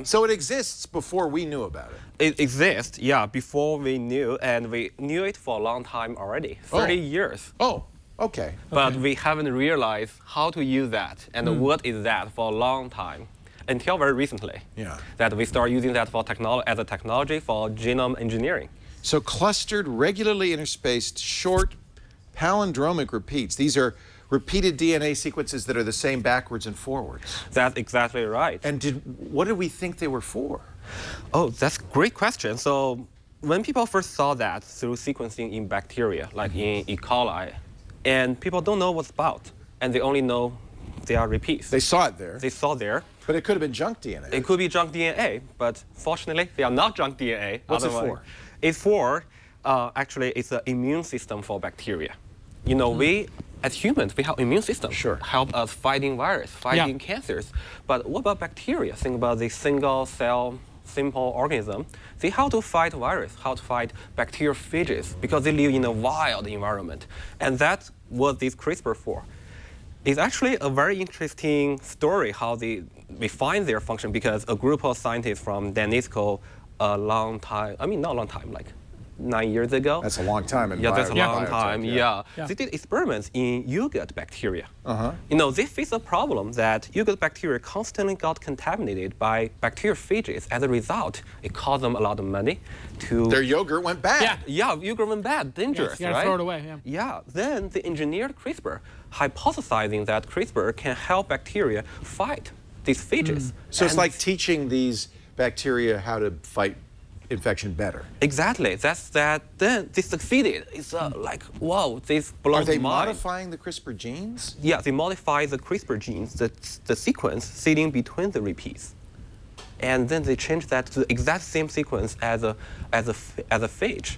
S3: So it exists before we knew about it.
S8: it exists, yeah, before we knew, and we knew it for a long time already, 30 years.
S3: Oh, okay.
S8: But we haven't realized how to use that and what is that for a long time, until very recently.
S3: Yeah.
S8: That we start using that for as a technology for genome engineering.
S3: So clustered, regularly interspaced, short palindromic repeats. These are repeated DNA sequences that are the same backwards and forwards.
S8: That's exactly right.
S3: And what did we think they were for?
S8: Oh, that's a great question. So when people first saw that through sequencing in bacteria, like in E. coli, and people don't know what's about, and they only know they are repeats.
S3: They saw it there.
S8: They saw there.
S3: But it could have been junk DNA.
S8: It could be junk DNA, but fortunately, they are not junk DNA.
S3: What's it for?
S8: It's for, actually, it's an immune system for bacteria. You know, we, as humans, we have immune system.
S3: Sure.
S8: Help us fighting virus, fighting cancers. But what about bacteria? Think about the single cell, simple organism. They how to fight virus, how to fight bacteriophages, because they live in a wild environment. And that's what this CRISPR for. It's actually a very interesting story how they find their function, because a group of scientists from Danisco a long time, I mean not a long time, like 9 years ago.
S3: That's a long time in
S8: that's a long
S3: biotech,
S8: time,
S3: yeah.
S8: They did experiments in yogurt bacteria. You know, they faced a problem that yogurt bacteria constantly got contaminated by bacteriophages. As a result, it cost them a lot of money to...
S3: Their yogurt went bad.
S8: Yeah, yogurt went bad, dangerous,
S5: you gotta
S8: right?
S5: throw it away,
S8: Yeah, then they engineered CRISPR, hypothesizing that CRISPR can help bacteria fight these phages.
S3: So it's
S8: And
S3: like teaching these bacteria how to fight infection better.
S8: Exactly, that's that. Then they succeeded. It's like, wow, this blows
S3: Are they
S8: my mind.
S3: modifying the CRISPR genes?
S8: Yeah, they modify the CRISPR genes, the sequence sitting between the repeats, and then they change that to the exact same sequence as a phage.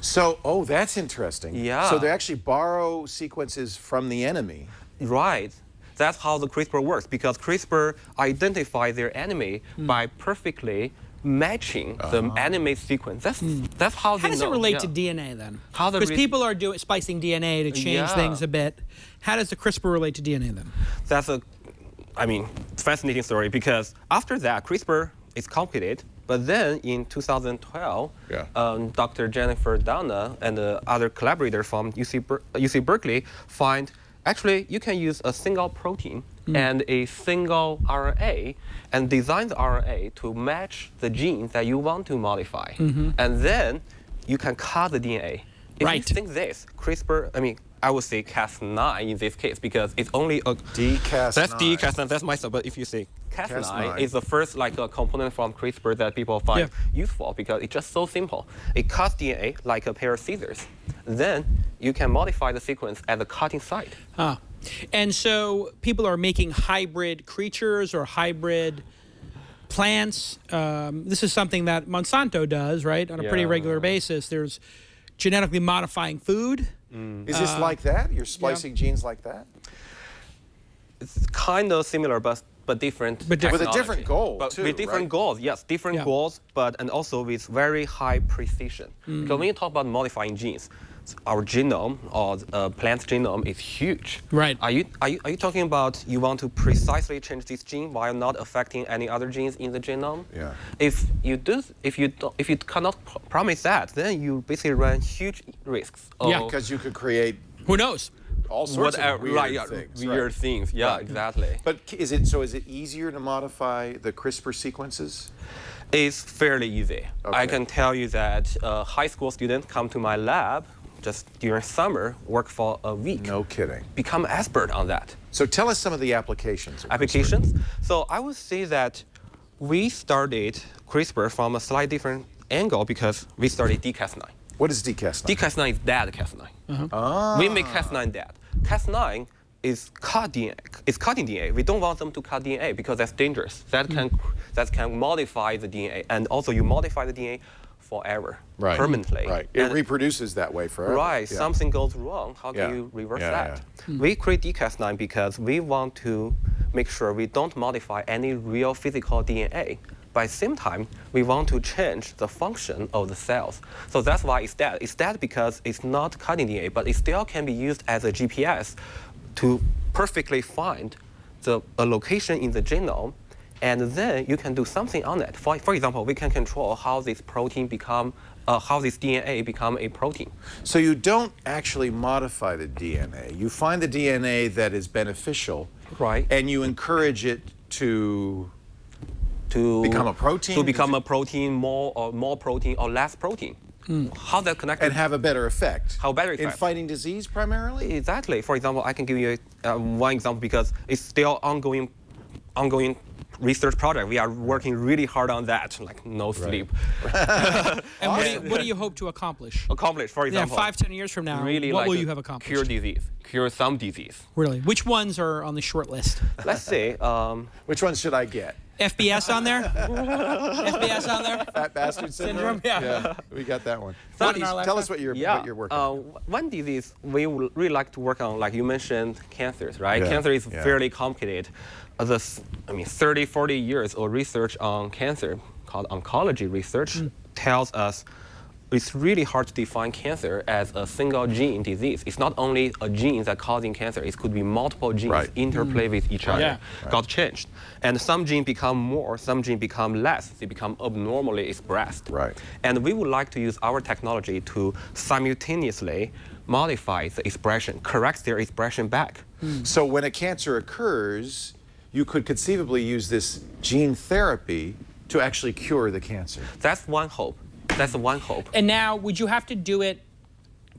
S3: So, oh, that's interesting.
S8: Yeah.
S3: So they actually borrow sequences from the enemy.
S8: Right. That's how the CRISPR works, because CRISPR identifies their enemy by perfectly matching the enemy sequence. That's how they know.
S5: How does it relate to DNA then?
S8: How
S5: Because people are splicing DNA to change things a bit. How does the CRISPR relate to DNA then?
S8: That's fascinating story, because after that, CRISPR is complicated. But then in 2012, Dr. Jennifer Doudna and other collaborators from UC Berkeley find actually you can use a single protein and a single RNA and design the RNA to match the gene that you want to modify. And then you can cut the DNA. If you think this, CRISPR, I would say Cas9 in this case, because it's only a...
S3: Cas9.
S8: That's Cas9, that's myself, but if you say Cas9 is the first a component from CRISPR that people find useful, because it's just so simple. It cuts DNA like a pair of scissors. Then you can modify the sequence at the cutting site.
S5: And so people are making hybrid creatures or hybrid plants. This is something that Monsanto does, right, on a pretty regular basis. There's genetically modifying food.
S3: Is this like that? You're splicing genes like that?
S8: It's kind of similar, but different.
S3: With a different goal,
S8: but
S3: too,
S8: with different goals, yes, different goals, and also with very high precision. Because when you talk about modifying genes, our genome or plant genome is huge.
S5: Right.
S8: Are you talking about you want to precisely change this gene while not affecting any other genes in the genome?
S3: Yeah.
S8: If you cannot promise that, then you basically run huge risks.
S3: Because you could create.
S5: Who knows?
S3: all sorts of weird things.
S8: Weird things. Yeah, exactly.
S3: But is it easier to modify the CRISPR sequences?
S8: It's fairly easy.
S3: Okay.
S8: I can tell you that high school students come to my lab just during summer, work for a week.
S3: No kidding.
S8: Become expert on that.
S3: So tell us some of the applications.
S8: Applications? So I would say that we started CRISPR from a slightly different angle because we started dCas9.
S3: What is dCas9?
S8: dCas9 is dead Cas9. We make Cas9 dead. Cas9 is cut DNA. It's cutting DNA. We don't want them to cut DNA because that's dangerous. That can modify the DNA, and also you modify the DNA forever, permanently.
S3: Right. It reproduces that way forever.
S8: Right. Yeah. Something goes wrong. How can you reverse that? We create dCas9 because we want to make sure we don't modify any real physical DNA. By the same time, we want to change the function of the cells. So that's why it's dead. It's dead because it's not cutting DNA, but it still can be used as a GPS to perfectly find a location in the genome, and then you can do something on it. For example, we can control how this protein how this DNA become a protein.
S3: So you don't actually modify the DNA. You find the DNA that is beneficial,
S8: right?
S3: And you encourage it to become a protein.
S8: To become a protein, more protein or less protein. How that connected?
S3: And have a better effect.
S8: How better effect?
S3: In fighting disease primarily?
S8: Exactly. For example, I can give you one example because it's still ongoing research project. We are working really hard on that, like no sleep.
S5: And what do you hope to accomplish?
S8: For example,
S5: 5-10 years from now,
S8: really
S5: what will you have accomplished?
S8: Cure disease, cure some disease.
S5: Really? Which ones are on the short list?
S8: Let's see.
S3: Which ones should I get?
S5: FBS on there? FBS on there?
S3: Fat bastard syndrome?
S5: Yeah.
S3: We got that one.
S5: Tell
S3: us what you're working on.
S8: One disease we would really like to work on, like you mentioned, cancers, right?
S3: Yeah.
S8: Cancer is fairly complicated. 30, 40 years of research on cancer, called oncology research, tells us it's really hard to define cancer as a single gene disease. It's not only a gene that's causing cancer, it could be multiple genes interplay with each other. Got changed. And some genes become more, some genes become less. They become abnormally expressed.
S3: Right.
S8: And we would like to use our technology to simultaneously modify the expression, correct their expression back.
S3: So when a cancer occurs, you could conceivably use this gene therapy to actually cure the cancer.
S8: That's one hope. That's the one hope.
S5: And now, would you have to do it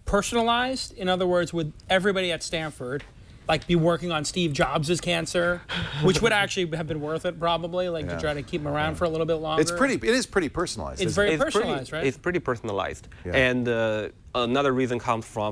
S5: personalized? In other words, would everybody at Stanford like be working on Steve Jobs' cancer, which would actually have been worth it probably, like to try to keep him around for a little bit longer?
S3: It is pretty personalized.
S5: It's very personalized, right?
S8: It's pretty personalized. And another reason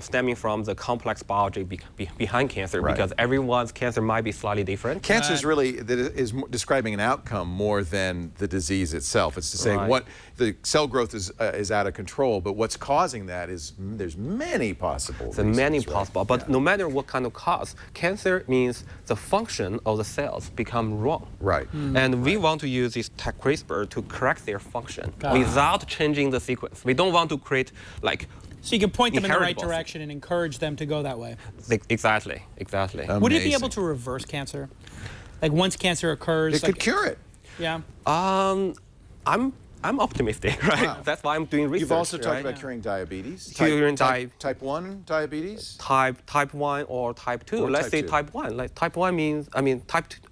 S8: stemming from the complex biology behind cancer, because everyone's cancer might be slightly different.
S3: Cancer is really is describing an outcome more than the disease itself. It's to say what the cell growth is out of control, but what's causing that is there's many possible reasons.
S8: There's many possible, but no matter what kind of cause, cancer means the function of the cells become wrong.
S3: Right.
S8: And we want to use this tech CRISPR to correct their function without changing the sequence. We don't want to create like.
S5: So you can point them in the right direction and encourage them to go that way.
S8: Exactly. Amazing.
S5: Would it be able to reverse cancer? Like once cancer occurs,
S3: it could cure it.
S5: Yeah.
S8: I'm optimistic, right? Wow. That's why I'm doing research.
S3: You've also talked about curing diabetes. Type 1 diabetes.
S8: Type 1 or type 2. Let's say type 1. Like type 1 means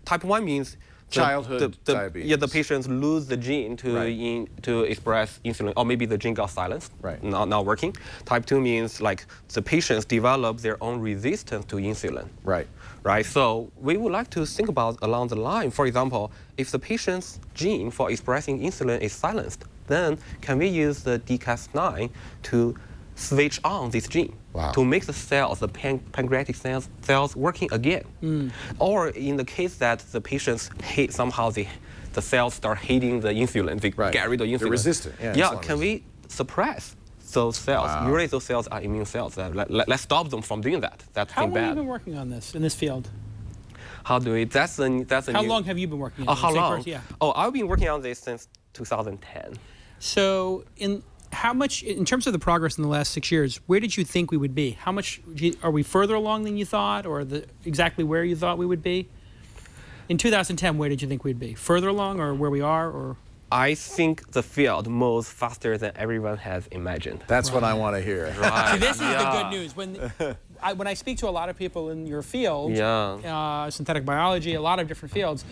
S8: type 1 means
S3: childhood diabetes.
S8: Yeah, the patients lose the gene to express insulin, or maybe the gene got silenced, not working. Type 2 means like the patients develop their own resistance to insulin. Right. So we would like to think about along the line. For example, if the patient's gene for expressing insulin is silenced, then can we use the dCas9 to switch on this gene to make the cells, the pancreatic cells working again? Or in the case that the patients hate somehow the cells start hating the insulin, they get rid of insulin.
S3: They're resistant.
S8: Can we suppress those cells? Usually those cells are immune cells. Let's stop them from doing that. That's bad.
S5: How long have you been working on this in this field?
S8: How do we? That's a
S5: How long have you been working on this?
S8: How long?
S5: Yeah.
S8: Oh, I've been working on this since 2010.
S5: So how much, in terms of the progress in the last 6 years, where did you think we would be? How much, are we further along than you thought, or exactly where you thought we would be? In 2010, where did you think we'd be? Further along, or where we are, or?
S8: I think the field moves faster than everyone has imagined.
S3: That's what I want to hear.
S5: See, this is the good news. When when I speak to a lot of people in your field,
S8: yeah.
S5: Synthetic biology, a lot of different fields,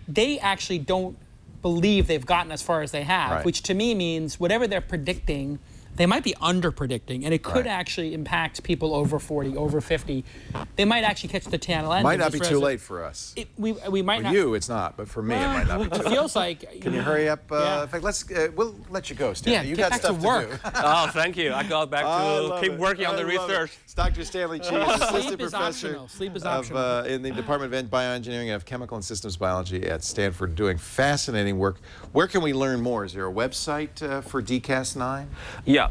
S5: they actually don't believe they've gotten as far as they have, which to me means whatever they're predicting, they might be under-predicting, and it could actually impact people over 40, over 50. They might actually catch the tail end.
S3: Might not be too late for us.
S5: We might not.
S3: For you, it's not, but for me, it might not be too late.
S5: It feels like.
S3: Can you hurry up? In fact, we'll let you go, Stanley. You got stuff to work.
S8: Oh, thank you. I got back to keep working on the research.
S3: It's Dr. Stanley Cheese, assistant professor
S5: Sleep is optional.
S3: In the Department of Bioengineering and of Chemical and Systems Biology at Stanford, doing fascinating work. Where can we learn more? Is there a website for DCAS9?
S8: Yeah,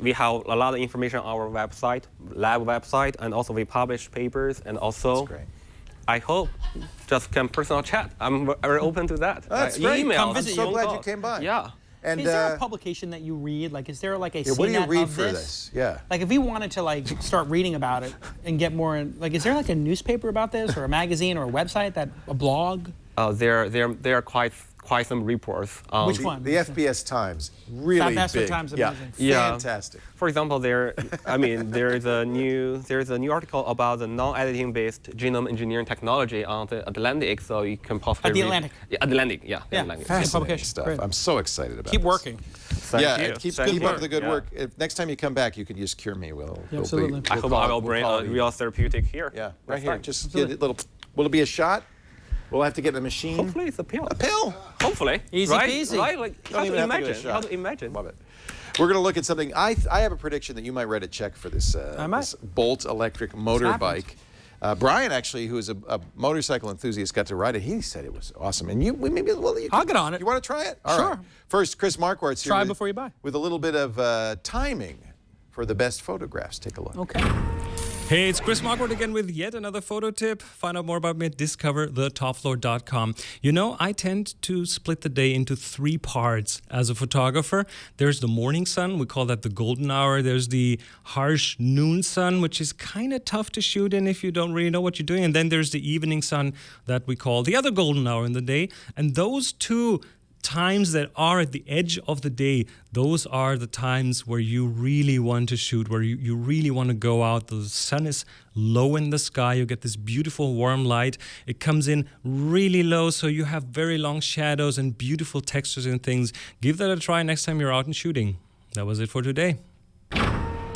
S8: we have a lot of information on our website, lab website, and also we publish papers, and also
S3: That's great.
S8: I hope just can personal chat. I'm very open to that.
S3: That's great.
S8: Email.
S3: I'm so glad you came by.
S8: Yeah.
S3: And,
S5: is there a publication that you read? Like, is there like a
S3: what do you
S5: CNET
S3: read
S5: of
S3: for this? Yeah.
S5: Like, if we wanted to like start reading about it and get more, like, is there like a newspaper about this, or a magazine, or a website, a blog?
S8: There are quite some reports.
S5: Which one?
S3: The FBS Times, really big.
S5: Times,
S3: yeah,
S5: amazing.
S3: fantastic.
S8: For example, there is a new article about the non-editing based genome engineering technology on the Atlantic, so you can possibly
S5: the Atlantic.
S8: Yeah, Atlantic, yeah. The Atlantic.
S3: Fascinating stuff.
S5: Great.
S3: I'm so excited about
S5: Keep
S3: this.
S5: working.
S8: Thank you.
S3: Keep up the good work. If next time you come back, you can just cure me.
S5: Absolutely.
S8: I hope I will bring a real therapeutic here.
S3: Yeah, right here. Just get a little. Will it be a shot? We'll have to get in a machine.
S8: Hopefully it's a pill.
S3: A pill?
S8: Hopefully.
S5: Easy
S8: right?
S5: peasy.
S8: Right? Like, how to imagine? How to imagine?
S3: Love it. We're going to look at something. I have a prediction that you might write a check for this, this Bolt electric motorbike. Brian, actually, who is a motorcycle enthusiast, got to ride it. He said it was awesome. And
S5: I'll get on it.
S3: You want to try it? All
S5: Sure.
S3: right. First, Chris Marquardt's here.
S5: Try before you buy.
S3: With a little bit of timing for the best photographs. Take a look.
S5: Okay.
S9: Hey, it's Chris Marquardt again with yet another photo tip. Find out more about me, discover thetopfloor.com. You know, I tend to split the day into 3 parts as a photographer. There's the morning sun, we call that the golden hour. There's the harsh noon sun, which is kind of tough to shoot in if you don't really know what you're doing. And then there's the evening sun that we call the other golden hour in the day. And those 2 times that are at the edge of the day, those are the times where you really want to shoot, where you really want to go out. The sun is low in the sky. You get this beautiful warm light. It comes in really low, so you have very long shadows and beautiful textures and things. Give that a try next time you're out and shooting. That was it for today.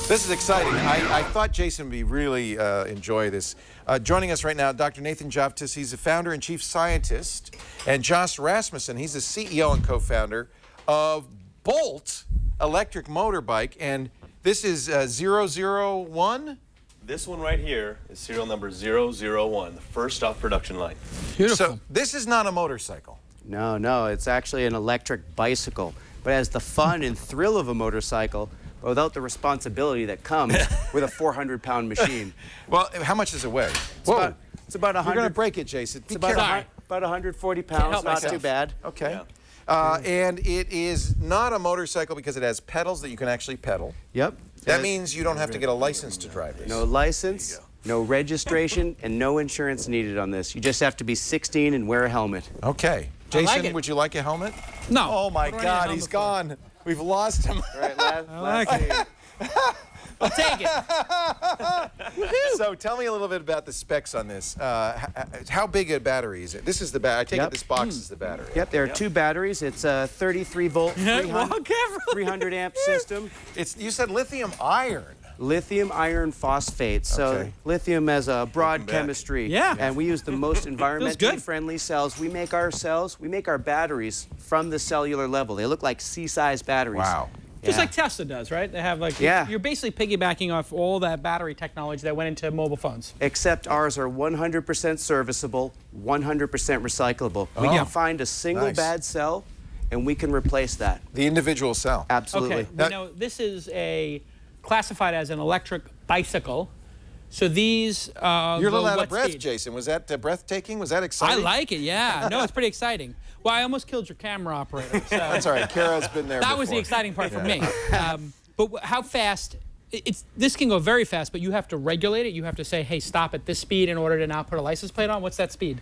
S3: This is exciting. I thought Jason would really enjoy this. Joining us right now, Dr. Nathan Javtis. He's the founder and chief scientist. And Josh Rasmussen, he's the CEO and co-founder of Bolt Electric Motorbike. And this is 001?
S10: This one right here is serial number 001, the first off production line.
S5: Beautiful.
S3: So this is not a motorcycle.
S11: No, it's actually an electric bicycle. But it has the fun and thrill of a motorcycle, but without the responsibility that comes with a 400-pound machine.
S3: Well, how much does it weigh?
S11: It's about 100.
S3: You're going to break it, Jason.
S11: It's about 140 pounds, not too bad.
S3: Okay. Yeah. And it is not a motorcycle because it has pedals that you can actually pedal.
S11: Yep.
S3: That means you don't have to get a license to drive this.
S11: No license, no registration, and no insurance needed on this. You just have to be 16 and wear a helmet.
S3: Okay. Jason, would you like a helmet?
S5: No.
S3: Oh, my God, he's gone. We've lost him.
S11: All right, last
S5: I'll take it.
S3: So tell me a little bit about the specs on this. How big a battery is it? This is the battery. I take it this box is the battery.
S11: Yep, there are 2 batteries. It's a 33-volt, 300 amp system.
S3: You said lithium iron.
S11: Lithium iron phosphate. So lithium has a broad chemistry.
S5: Yeah.
S11: And we use the most environmentally friendly cells. We make our batteries from the cellular level. They look like C-size batteries.
S3: Wow.
S5: Just like Tesla does, right? They have like, you're basically piggybacking off all that battery technology that went into mobile phones.
S11: Except ours are 100% serviceable, 100% recyclable. We can find a single bad cell, and we can replace that.
S3: The individual cell.
S11: Absolutely.
S5: Okay, now this is classified as an electric bicycle. So these
S3: You're a little out of breath,
S5: speed?
S3: Jason. Was that breathtaking? Was that exciting?
S5: I like it, yeah. No, it's pretty exciting. Well, I almost killed your camera operator. So.
S3: That's all right. Kara's been there
S5: That was the exciting part for me. But how fast? This can go very fast, but you have to regulate it. You have to say, hey, stop at this speed in order to now put a license plate on. What's that speed?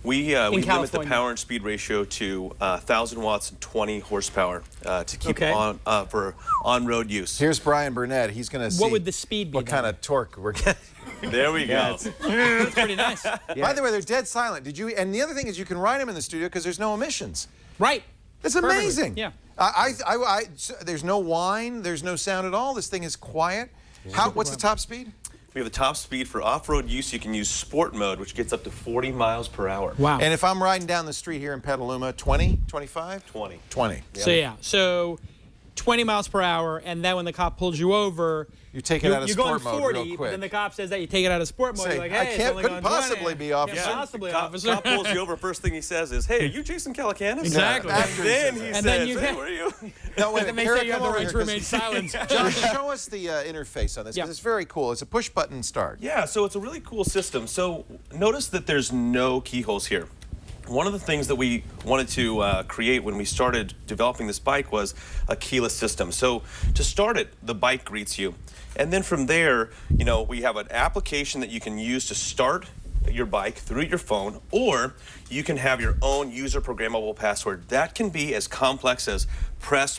S10: We limit the
S5: California.
S10: power and speed ratio to 1,000 watts and 20 horsepower to keep it on for on-road use.
S3: Here's Brian Burnett. He's going to see
S5: What would the speed be?
S3: what kind of torque we're getting.
S10: There we go.
S5: That's pretty nice.
S3: By the way, they're dead silent. Did you? And the other thing is you can ride them in the studio because there's no emissions.
S5: Right.
S3: It's amazing.
S5: Yeah.
S3: There's no whine. There's no sound at all. This thing is quiet. What's the top speed?
S10: We have the top speed for off-road use. You can use sport mode, which gets up to 40 miles per hour.
S5: Wow.
S3: And if I'm riding down the street here in Petaluma, 20, 25?
S10: 20.
S3: 20.
S5: So 20 miles per hour, and then when the cop pulls you over,
S3: you take it out of sport mode
S5: 40,
S3: real quick.
S5: But then the cop says that you take it out of sport mode.
S3: Say,
S5: You're like, hey,
S3: I couldn't possibly be officer.
S5: Can't possibly,
S10: Cop
S5: officer.
S10: pulls you over. First thing he says is, "Hey, are you Jason Calacanis?"
S5: Exactly.
S10: And then he says,
S5: then you
S10: "Hey, where are you?"
S3: No, wait.
S5: And make sure you have the right to remain silent.
S3: Josh, show us the interface on this.
S5: Yeah.
S3: It's very cool. It's a push-button start.
S10: Yeah, so it's a really cool system. So notice that there's no keyholes here. One of the things that we wanted to create when we started developing this bike was a keyless system. So to start it, the bike greets you. And then from there, you know, we have an application that you can use to start your bike through your phone, or you can have your own user programmable password. That can be as complex as press,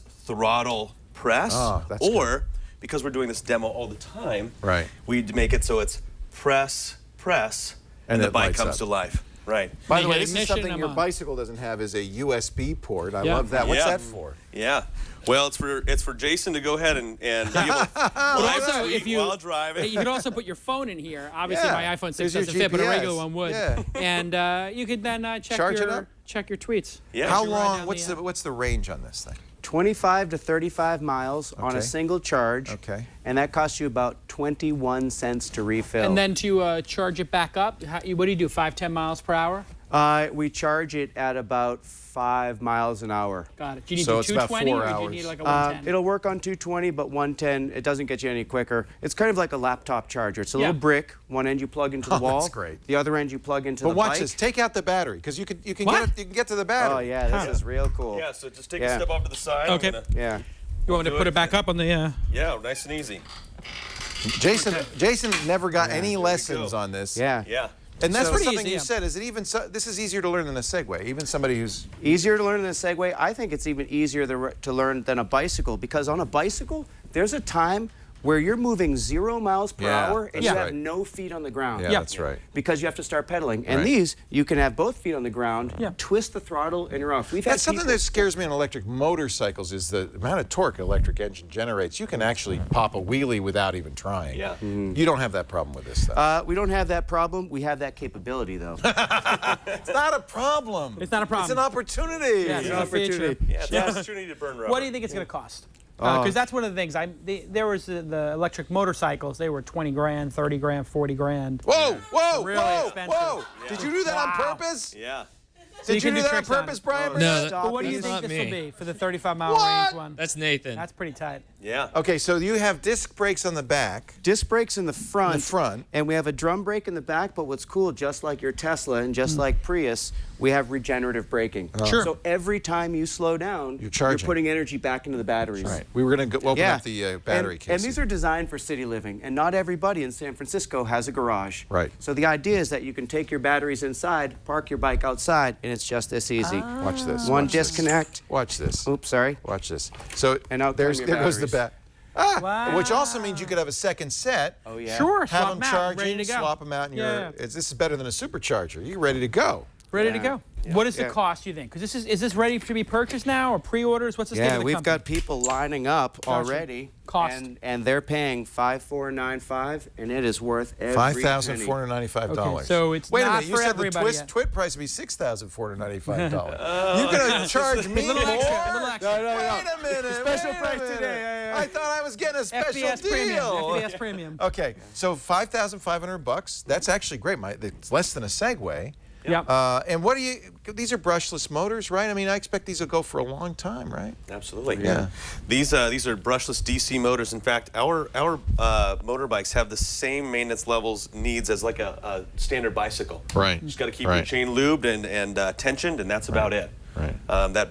S10: throttle, press, or because we're doing this demo all the time,
S3: right,
S10: we make it so it's press, and the bike comes to life. Right.
S3: By the way, this is something your bicycle doesn't have, is a USB port. I love that. What's that for?
S10: Yeah. Well, it's for Jason to go ahead and be able to
S5: also, if you
S10: while driving.
S5: You could also put your phone in here. Obviously, my iPhone 6 doesn't fit, but a regular one would.
S3: Yeah.
S5: And you could then check your tweets.
S10: Yeah.
S3: How long? What's the range on this thing?
S11: 25 to 35 miles on a single charge.
S3: Okay.
S11: And that costs you about 21 cents to refill.
S5: And then to charge it back up, what do you do, 5-10 miles per hour?
S11: We charge it at about 5 miles an hour.
S5: Got it. Do you need to 220 or do you need like a 110?
S11: It'll work on 220, but 110, it doesn't get you any quicker. It's kind of like a laptop charger. It's a little brick. One end you plug into the wall.
S3: That's great.
S11: The other end you plug into the bike.
S3: But watch this. Take out the battery, because you can get to the battery.
S11: Oh yeah, this is real cool.
S10: Yeah. So just take a step off to the side.
S5: Okay.
S11: Yeah.
S5: You want me to put it back up on the?
S10: Yeah, nice and easy.
S3: Jason never got any lessons on this.
S11: Yeah.
S10: Yeah.
S3: And that's
S5: pretty
S3: something
S5: easy,
S3: you said. Is it even this is easier to learn than a Segway? Even somebody who's
S11: easier to learn than a Segway. I think it's even easier to learn than a bicycle, because on a bicycle, there's a time where you're moving 0 miles per hour and you have no feet on the ground.
S3: Yeah, that's right.
S11: Because you have to start pedaling. And these, you can have both feet on the ground, twist the throttle, and you're off.
S3: That's something that scares me on electric motorcycles, is the amount of torque an electric engine generates. You can actually pop a wheelie without even trying.
S10: Yeah.
S3: You don't have that problem with this stuff.
S11: We don't have that problem. We have that capability, though.
S3: It's not a problem.
S5: It's not a problem.
S3: It's an opportunity.
S5: Yeah, it's an opportunity.
S10: Yeah, it's an opportunity to burn rubber.
S5: What do you think it's going to cost? Because that's one of the things. There was the electric motorcycles. They were 20 grand, 30 grand, 40 grand.
S3: Whoa!
S5: Really expensive.
S3: Yeah. Did you do that on purpose?
S10: Yeah.
S3: Did you do that on purpose, Brian?
S9: No,
S5: But what do you think this will be for the 35-mile range one?
S9: That's Nathan.
S5: That's pretty tight.
S10: Yeah.
S3: Okay, so you have disc brakes on the back.
S11: Disc brakes in the front.
S3: In the front.
S11: And we have a drum brake in the back, but what's cool, just like your Tesla and just like Prius, we have regenerative braking.
S5: Sure.
S11: So every time you slow down,
S3: you're
S11: putting energy back into the batteries.
S3: Right. We were going to open up the battery case.
S11: And these are designed for city living, and not everybody in San Francisco has a garage.
S3: Right.
S11: So the idea is that you can take your batteries inside, park your bike outside, and it's just this easy.
S3: Watch this.
S11: One disconnect.
S3: Watch this.
S11: Oops, sorry.
S3: Watch this. So
S11: And now
S3: there goes the
S11: batteries.
S3: bat.
S5: Wow.
S3: Which also means you could have a second set.
S11: Oh yeah.
S5: Sure.
S3: Have
S5: Swap
S3: them
S5: them out,
S3: charging,
S5: ready to go.
S3: swap them out, and
S5: Yeah.
S3: this is better than a supercharger. You're ready to go.
S5: Ready to go. What is the cost, you think? Because is this ready to be purchased now, or pre-orders? What's the state of the
S11: we've
S5: company?
S11: got people lining up already.
S5: Cost.
S11: And they're paying $5,495, and it is worth every penny.
S3: $5,495.
S5: Okay, so it's
S3: Wait a
S5: not
S3: minute. You
S5: for
S3: said
S5: everybody
S3: the
S5: yet.
S3: twit price would be $6,495. You're going to charge me
S5: little
S3: more?
S5: extra, a little extra.
S3: No. Wait a minute.
S11: Special
S3: wait a
S11: price
S3: minute.
S11: today.
S3: I thought I was getting a special
S5: FBS
S3: deal.
S5: premium. FBS premium.
S3: Okay, so $5,500. That's actually great. It's less than a Segway.
S5: Yep.
S3: And what do you? These are brushless motors, right? I mean, I expect these will go for a long time, right?
S10: Absolutely.
S3: Yeah.
S10: These are brushless DC motors. In fact, our motorbikes have the same maintenance levels needs as like a standard bicycle.
S3: Right.
S10: You just got to keep your chain lubed and tensioned, and that's about it.
S3: Right.
S10: That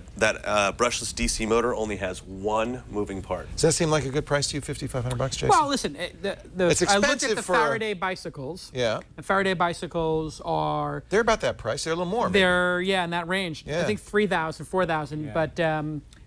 S10: brushless DC motor only has one moving part.
S3: Does that seem like a good price to you, $5,500, Jason?
S5: Well, listen,
S3: it's
S5: I looked at
S3: expensive
S5: the
S3: for
S5: Faraday bicycles.
S3: Yeah.
S5: And Faraday bicycles are...
S3: They're about that price. They're a little more, maybe.
S5: They're, yeah, in that range.
S3: Yeah.
S5: I think 3,000, 4,000, but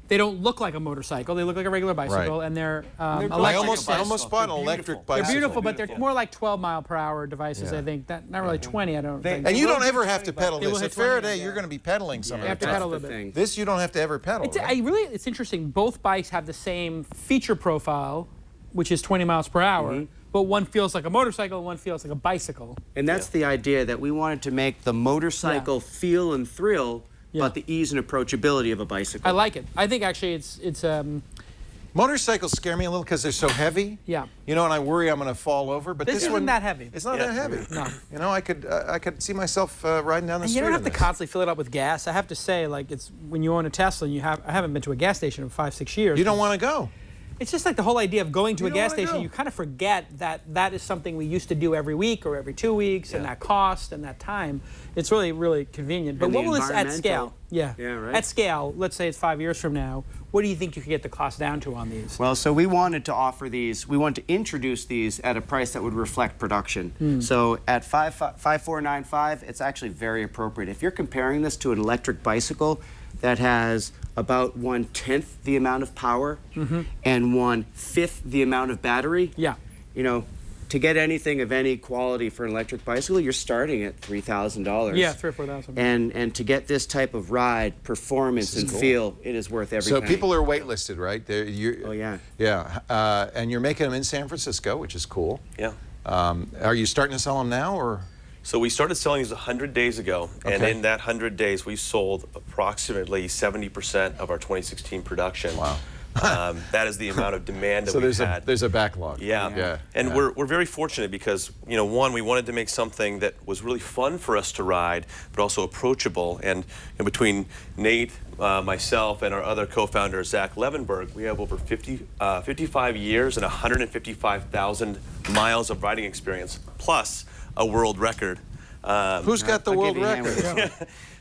S5: they don't look like a motorcycle. They look like a regular bicycle,
S3: Right.
S5: and they're
S3: I
S5: electric.
S3: almost bought an electric bicycle.
S5: They're beautiful, but they're more like 12-mile-per-hour devices, I think. Not really 20, I don't think.
S3: And you don't ever have to pedal
S5: They will
S3: this.
S5: hit
S3: At
S5: 20,
S3: Faraday, you're going to be pedaling some of
S5: You have to pedal a little bit.
S3: This you don't have to ever pedal.
S5: It's interesting. Both bikes have the same feature profile, which is 20 miles per hour, but one feels like a motorcycle and one feels like a bicycle.
S11: And that's the idea, that we wanted to make the motorcycle feel and thrill, but the ease and approachability of a bicycle.
S5: I like it. I think actually it's
S3: Motorcycles scare me a little because they're so heavy.
S5: Yeah.
S3: You know, and I worry I'm going to fall over. But this
S5: isn't
S3: one,
S5: that heavy.
S3: It's not that heavy.
S5: No.
S3: You know, I could see myself riding down the
S5: And
S3: street.
S5: you don't have
S3: on
S5: to
S3: this.
S5: constantly fill it up with gas. I have to say, like, it's when you own a Tesla and I haven't been to a gas station in 5-6 years.
S3: You don't want to go.
S5: It's just like the whole idea of going to
S3: You
S5: a
S3: don't
S5: gas
S3: wanna
S5: station,
S3: go.
S5: you kind of forget that is something we used to do every week or every 2 weeks, and that cost and that time. It's really, really convenient. But
S11: And
S5: what
S11: the
S5: will this at scale?
S11: environmental- right.
S5: At scale, let's say it's 5 years from now, what do you think you could get the cost down to on these?
S11: Well, so we wanted to offer these, we wanted to introduce these at a price that would reflect production. So at $5,495, it's actually very appropriate. If you're comparing this to an electric bicycle that has about 1/10 the amount of power and 1/5 the amount of battery, you know, to get anything of any quality for an electric bicycle, you're starting at $3,000.
S5: Yeah, $3,000 or $4,000.
S11: And to get this type of ride, performance, and feel, it is worth every
S3: So
S11: penny.
S3: people are waitlisted, right?
S11: Oh, yeah.
S3: Yeah. And you're making them in San Francisco, which is cool.
S10: Yeah.
S3: Are you starting to sell them now, or?
S10: So we started selling these 100 days ago, and
S3: Okay.
S10: in that 100 days, we sold approximately 70% of our 2016 production.
S3: Wow.
S10: That is the amount of demand that
S3: So
S10: we've had.
S3: there's a backlog.
S10: Yeah. And we're very fortunate because, you know, one, we wanted to make something that was really fun for us to ride, but also approachable. And between Nate, myself, and our other co-founder, Zach Levenberg, we have over 55 years and 155,000 miles of riding experience, plus a world record.
S3: Who's got the world record?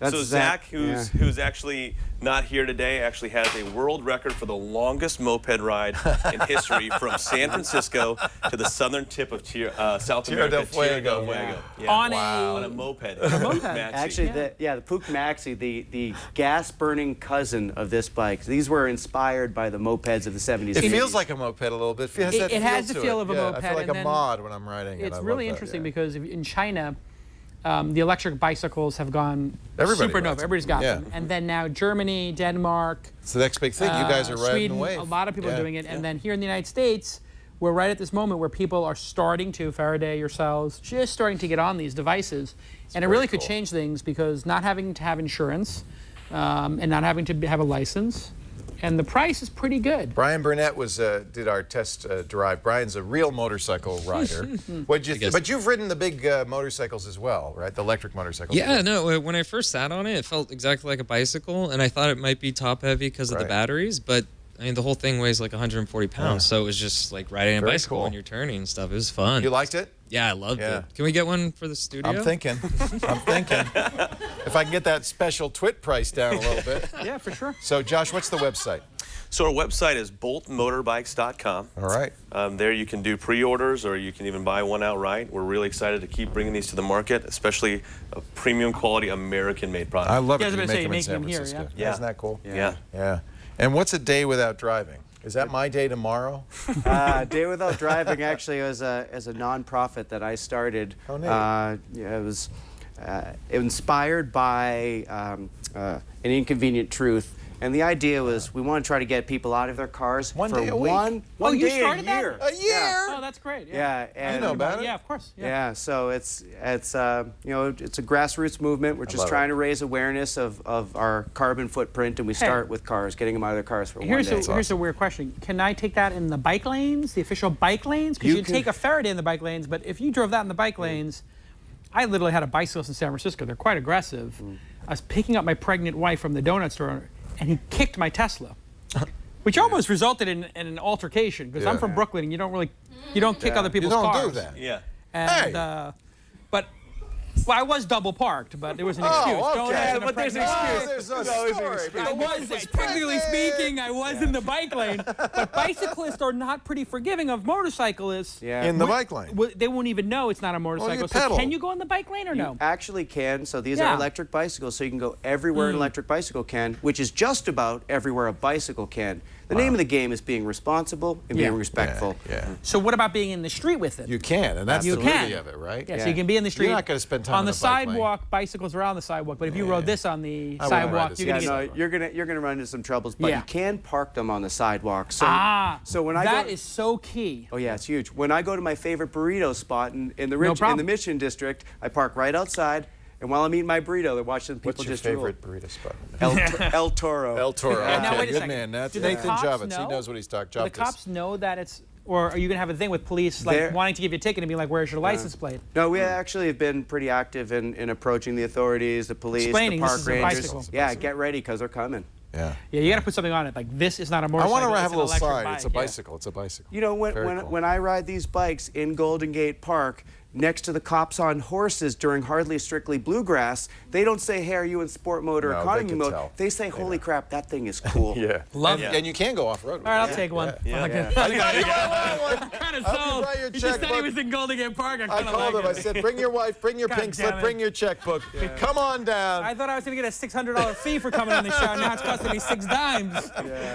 S10: So Zach, who's actually not here today, actually has a world record for the longest moped ride in history from San Francisco to the southern tip of South
S3: Tierra
S10: America,
S3: del Fuego.
S10: Tierra del Fuego. Yeah.
S5: On
S10: a moped.
S11: Actually, the Puch Maxi, the gas-burning cousin of this bike. These were inspired by the mopeds of the 70s.
S3: It feels like a moped a little bit. It
S5: has the feel of a moped.
S3: I feel like
S5: and
S3: a
S5: then
S3: mod when I'm riding it.
S5: It's
S3: I love
S5: really
S3: that,
S5: interesting because in China, the electric bicycles have gone
S3: Everybody
S5: supernova.
S3: rides them.
S5: Everybody's got
S3: Yeah.
S5: them. And then now Germany, Denmark,
S3: It's the next big thing. You guys are riding
S5: Sweden,
S3: the wave.
S5: a lot of people
S3: Yeah.
S5: are doing it. And then here in the United States, we're right at this moment where people are starting to, Faraday, yourselves, just starting to get on these devices. And it really could change things because not having to have insurance and not having to have a license, and the price is pretty good.
S3: Brian Burnett did our test drive. Brian's a real motorcycle rider. What'd you but you've ridden the big motorcycles as well, right? The electric motorcycles.
S12: Yeah, no, when I first sat on it, it felt exactly like a bicycle, and I thought it might be top heavy because of the batteries, but I mean, the whole thing weighs like 140 pounds, so it was just like riding a bicycle when you're turning and stuff. It was fun.
S3: You liked it?
S12: Yeah, I loved it. Can we get one for the studio?
S3: I'm thinking. If I can get that special twit price down a little bit.
S5: Yeah, for sure.
S3: So, Josh, what's the website?
S10: So our website is boltmotorbikes.com.
S3: All right.
S10: There you can do pre-orders or you can even buy one outright. We're really excited to keep bringing these to the market, especially a premium quality American-made product.
S3: I love
S5: Yeah,
S3: it.
S5: I was
S3: You
S5: gonna say,
S3: make them in
S5: making
S3: San
S5: them here,
S3: Francisco.
S10: yeah.
S3: Isn't that cool?
S10: Yeah.
S3: And what's a day without driving? Is that my day tomorrow?
S11: Day Without Driving actually was as a nonprofit that I started.
S3: Oh, neat.
S11: It was inspired by an inconvenient truth. And the idea was we want to try to get people out of their cars
S3: One
S11: for
S3: day a week.
S11: one
S5: you
S11: day
S5: started
S11: a year.
S5: that?
S3: A year?
S5: Oh, that's great.
S11: Yeah, and
S3: You know about it?
S5: Yeah, of course.
S11: yeah, so it's you know, it's a grassroots movement. We're just
S3: love
S11: trying
S3: it.
S11: to raise awareness of our carbon footprint, and we start with cars, getting them out of their cars for one day.
S5: Here's a weird question. Can I take that in the bike lanes, the official bike lanes? Because you take a Faraday in the bike lanes, but if you drove that in the bike lanes, I literally had a bicyclist in San Francisco. They're quite aggressive. I was picking up my pregnant wife from the donut store, and he kicked my Tesla, which almost resulted in an altercation. Because I'm from Brooklyn, and you don't kick other people's cars.
S3: You don't do that.
S10: Yeah.
S5: And, but Well, I was double parked, but there was an excuse.
S3: Oh, okay.
S5: But there's an excuse.
S3: There's no story.
S5: I was, technically speaking, I was in the bike lane. But bicyclists are not pretty forgiving of motorcyclists.
S11: Yeah.
S3: In the bike lane.
S5: They won't even know it's not a motorcycle.
S3: you
S5: So
S3: pedal.
S5: can you go on the bike lane or no?
S11: You actually can. So these are electric bicycles, so you can go everywhere an electric bicycle can, which is just about everywhere a bicycle can. The name of the game is being responsible and being respectful.
S5: So what about being in the street with it?
S3: You can, and that's the beauty of it, right?
S5: Yeah, so you can be in the street.
S3: You're not going to spend time
S5: on the
S3: the bike lane.
S5: sidewalk. Bicycles are on the sidewalk, but if you rode this on the sidewalk, you're
S11: gonna run into some troubles. But you can park them on the sidewalk. So, so when
S5: that is so key.
S11: Oh yeah, it's huge. When I go to my favorite burrito spot in the Mission District, I park right outside. And while I'm eating my burrito, they're watching people
S3: What's your
S11: just
S3: favorite burrito spot?
S11: El Toro.
S3: El Toro. Okay,
S5: Now, wait a
S3: good
S5: second.
S3: man. That's
S5: Do the
S3: Nathan
S5: cops
S3: Javits.
S5: know?
S3: He knows what he's talking
S5: Do
S3: about.
S5: the cops know that it's, or are you going to have a thing with police like wanting to give you a ticket and be like, where's your license plate?
S11: No, we actually have been pretty active in approaching the authorities, the police,
S5: Explaining
S11: the
S5: this
S11: park
S5: is a
S11: rangers.
S5: bicycle.
S11: Yeah, get ready because they're coming.
S3: Yeah.
S5: Yeah, you got to put something on it. Like, this is not a
S3: I
S5: motorcycle.
S3: want to have
S5: it's
S3: a little
S5: an electric
S3: sign.
S5: bike.
S3: It's a bicycle. It's a bicycle.
S11: You know,
S3: Very cool.
S11: when I ride these bikes in Golden Gate Park, next to the cops on horses during Hardly Strictly Bluegrass, they don't say, hey, are you in sport mode or
S3: No,
S11: economy
S3: they can
S11: mode?
S3: tell.
S11: They say, holy crap, that thing is cool.
S5: Love it.
S3: And you can go off-road with
S5: All right,
S3: it.
S5: I'll take one.
S3: Yeah.
S5: I'm kind of sold.
S3: brought your
S5: He just said he
S3: checkbook.
S5: was in Golden Gate Park.
S3: I
S5: kind of
S3: called
S5: like
S3: him. I
S5: it.
S3: said, bring your wife, bring your
S5: God
S3: pink
S5: damn
S3: slip,
S5: it.
S3: bring your checkbook. Come on down.
S5: I thought I was going to get a $600 fee for coming on the show. Now it's costing me 6 dimes.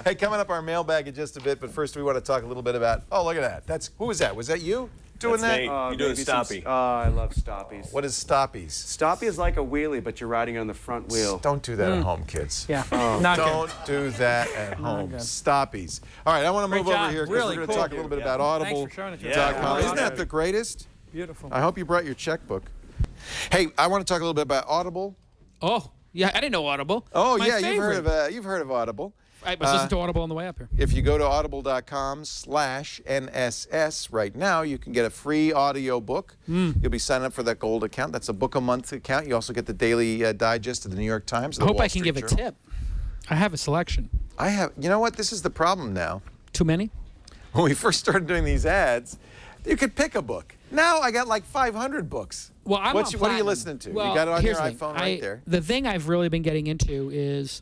S3: Hey, coming up our mailbag in just a bit, but first we want to talk a little bit about, oh, look at that. Who was that? Was that you doing
S10: That's
S3: that?
S10: Nate. You're doing Stoppy.
S11: Oh, I love Stoppies.
S3: What is Stoppies?
S11: Stoppy is like a wheelie, but you're riding on the front wheel.
S3: Don't do that at home, kids.
S5: Yeah, not
S3: Don't do that at home. Stoppies. All right, I want to move over here because
S5: Really
S3: we're going to
S5: cool.
S3: talk a little bit about
S5: Thanks for showing it to us.
S3: Audible.com. Isn't that the greatest?
S5: Beautiful.
S3: I hope you brought your checkbook. Hey, I want to talk a little bit about Audible.
S5: Oh, yeah, I didn't know Audible.
S3: Oh,
S5: My
S3: yeah,
S5: favorite.
S3: you've heard of Audible.
S5: I was listening to Audible on the way up here.
S3: If you go to audible.com/NSS right now, you can get a free audio book. You'll be signing up for that gold account. That's a book a month account. You also get the daily digest of the New York Times.
S5: I hope I can give a tip. I have a selection.
S3: I have. You know what? This is the problem now.
S5: Too many?
S3: When we first started doing these ads, you could pick a book. Now I got like 500 books.
S5: Well, I'm
S3: what are you listening to?
S5: Well,
S3: you got it on your
S5: here's the
S3: iPhone
S5: thing.
S3: right there.
S5: The thing I've really been getting into is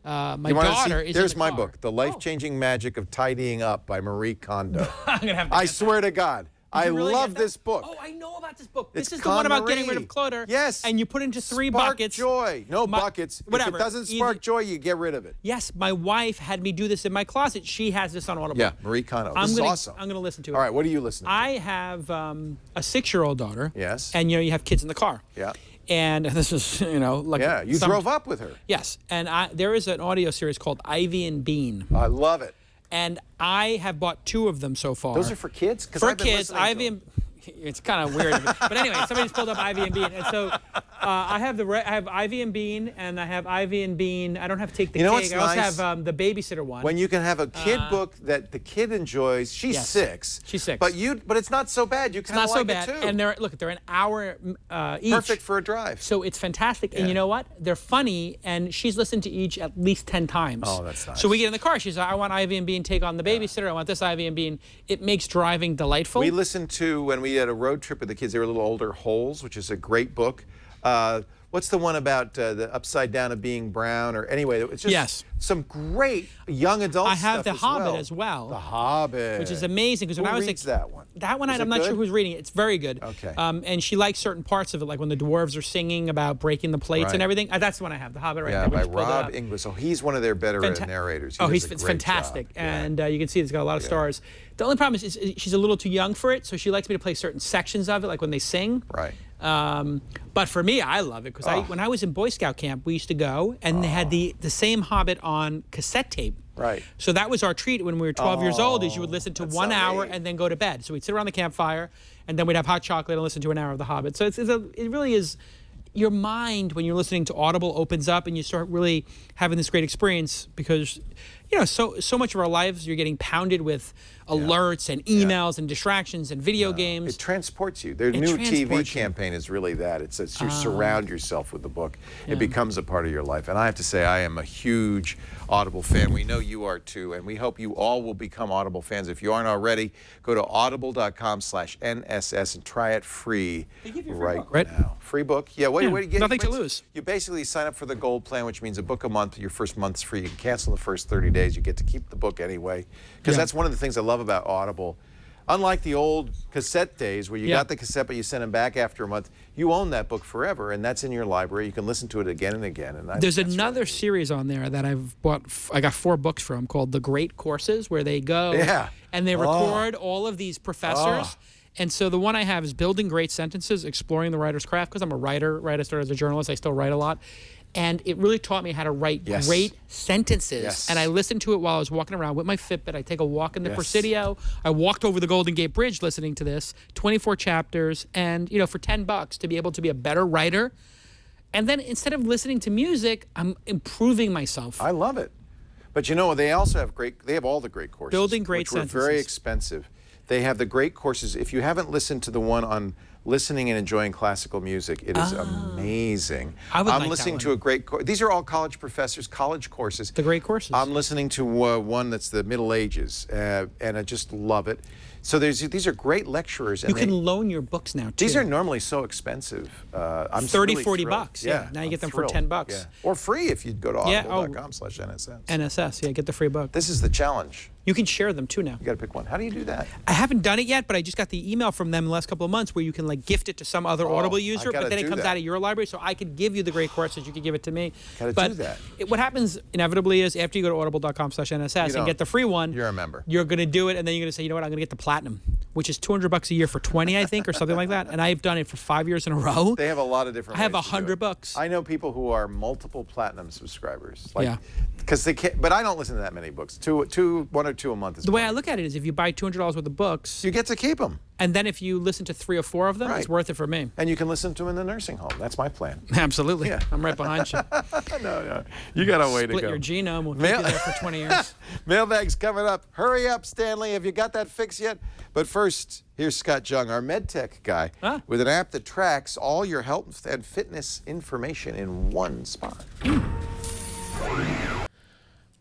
S5: my
S3: You wanna
S5: daughter
S3: see?
S5: is
S3: There's
S5: in the
S3: my
S5: car.
S3: book, The Life-Changing Magic of Tidying Up by Marie Kondo.
S5: I'm gonna have to
S3: I
S5: get
S3: swear to God. I
S5: really
S3: love
S5: get that?
S3: this book.
S5: Oh, I know about this book.
S3: It's
S5: This is the one about
S3: Con
S5: getting rid
S3: Marie.
S5: of clutter.
S3: Yes.
S5: And you put into 3
S3: Spark
S5: buckets.
S3: joy. No buckets.
S5: Whatever.
S3: If it doesn't spark joy, you get rid of it.
S5: Yes, my wife had me do this in my closet. She has this on Audible.
S3: Yeah, Marie Kondo. This is awesome.
S5: I'm going to listen to it.
S3: All right, what are you listening to?
S5: I have a 6-year-old daughter.
S3: Yes.
S5: And, you have kids in the car.
S3: Yeah.
S5: And this is, like...
S3: Yeah, you drove up with her.
S5: Yes. And there is an audio series called Ivy and Bean.
S3: I love it.
S5: And I have bought 2 of them so far.
S3: Those are for kids?
S5: For kids, Ivy and... It's kind of weird. But anyway, somebody's pulled up Ivy and Bean. And so I have Ivy and Bean, and I have Ivy and Bean. I don't have Take the Cake. I also have the babysitter one.
S3: When you can have a kid book that the kid enjoys. She's 6.
S5: She's 6.
S3: But it's not so bad. You kind of like it too.
S5: And they're an hour each.
S3: Perfect for a drive.
S5: So it's fantastic. And you know what? They're funny, and she's listened to each at least 10 times.
S3: Oh, that's nice.
S5: So we get in the car. She's like, I want Ivy and Bean take on the babysitter. I want this Ivy and Bean. It makes driving delightful.
S3: We listened to, when we had a road trip with the kids, they were a little older, Holes, which is a great book. What's the one about the upside down of being brown? Or anyway, it's just some great young adult stuff.
S5: I have The Hobbit as well.
S3: The Hobbit.
S5: Which is amazing. Because when I was
S3: reads that one?
S5: That one,
S3: Is
S5: I'm
S3: it
S5: not sure
S3: good?
S5: who's reading it. It's very good.
S3: Okay.
S5: And she likes certain parts of it, like when the dwarves are singing about breaking the plates and everything. That's the one I have, The Hobbit right there.
S3: Yeah,
S5: We
S3: by
S5: just pulled it
S3: Rob
S5: up.
S3: Inglis. So he's one of their better narrators.
S5: It's
S3: It's
S5: fantastic. And you can see it's got a lot of stars. The only problem is she's a little too young for it, so she likes me to play certain sections of it, like when they sing.
S3: Right.
S5: But for me, I love it because when I was in Boy Scout camp, we used to go and they had the same Hobbit on cassette tape.
S3: Right.
S5: So that was our treat when we were 12 years old, is you would listen to 1 hour and then go to bed. So we'd sit around the campfire and then we'd have hot chocolate and listen to an hour of The Hobbit. So it really is, your mind when you're listening to Audible opens up and you start really having this great experience because you know, so much of our lives, you're getting pounded with alerts and emails and distractions and video games.
S3: It transports you. Their new TV campaign is really that. It's you surround yourself with the book. It becomes a part of your life. And I have to say, I am a huge Audible fan. We know you are too, and we hope you all will become Audible fans. If you aren't already, go to audible.com/NSS and try it free right now. Free book? Yeah, what do you get?
S5: Nothing to lose.
S3: You basically sign up for the gold plan, which means a book a month. Your first month's free. You can cancel the first 30 days. You get to keep the book anyway. Because that's one of the things I love about Audible. Unlike the old cassette days where you got the cassette but you sent them back after a month, you own that book forever, and that's in your library. You can listen to it again and again. And
S5: there's another series on there that I've bought. I got 4 books from called The Great Courses, where they go and they record all of these professors. And so the one I have is Building Great Sentences, Exploring the Writer's Craft, because I'm a writer, right? I started as a journalist. I still write a lot. And it really taught me how to write great sentences. And I listened to it while I was walking around with my Fitbit. I take a walk in the Presidio. I walked over the Golden Gate Bridge listening to this, 24 chapters. And, you know, for $10 to be able to be a better writer. And then instead of listening to music, I'm improving myself.
S3: I love it. But, you know, they also have they have all the great courses.
S5: Building Great
S3: Sentences. Which were very expensive. They have the great courses. If you haven't listened to the one on listening and enjoying classical music, it is amazing. I'm listening to a great course. These are all college professors, college courses.
S5: The great courses.
S3: I'm listening to one that's the Middle Ages, and I just love it. So these are great lecturers. And
S5: you can loan your books now, too.
S3: These are normally so expensive. I'm
S5: 30,
S3: really
S5: 40
S3: thrilled.
S5: bucks. Yeah. Now you get them for $10.
S3: Yeah. Or free if you go to audible.com/NSS.
S5: NSS, yeah, get the free book.
S3: This is the challenge.
S5: You can share them too now.
S3: You got to pick one. How do you do that?
S5: I haven't done it yet, but I just got the email from them the last couple of months where you can like gift it to some other Audible user, but then it comes out of your library, so I could give you the great courses. You could give it to me.
S3: Got to do that.
S5: What happens inevitably is after you go to audible.com/NSS and get the free one,
S3: you're a member.
S5: You're going to do it, and then you're going to say, you know what, I'm going to get the platinum, which is $200 a year for 20, I think, or something like that. And I've done it for 5 years in a row.
S3: They have a lot of different.
S5: I have 100 books.
S3: I know people who are multiple platinum subscribers. Like, because they can't. But I don't listen to that many books. 1 or 2 a month is.
S5: The way I look at it is, if you buy $200 worth of books,
S3: you get to keep them.
S5: And then if you listen to 3 or 4 of them, it's worth it for me.
S3: And you can listen to them in the nursing home. That's my plan.
S5: Absolutely. Yeah. I'm right behind you.
S3: No. You got a way to go.
S5: Split your genome. We'll keep you there for 20 years.
S3: Mailbag's coming up. Hurry up, Stanley. Have you got that fixed yet? But first, here's Scott Jung, our MedTech guy, with an app that tracks all your health and fitness information in one spot.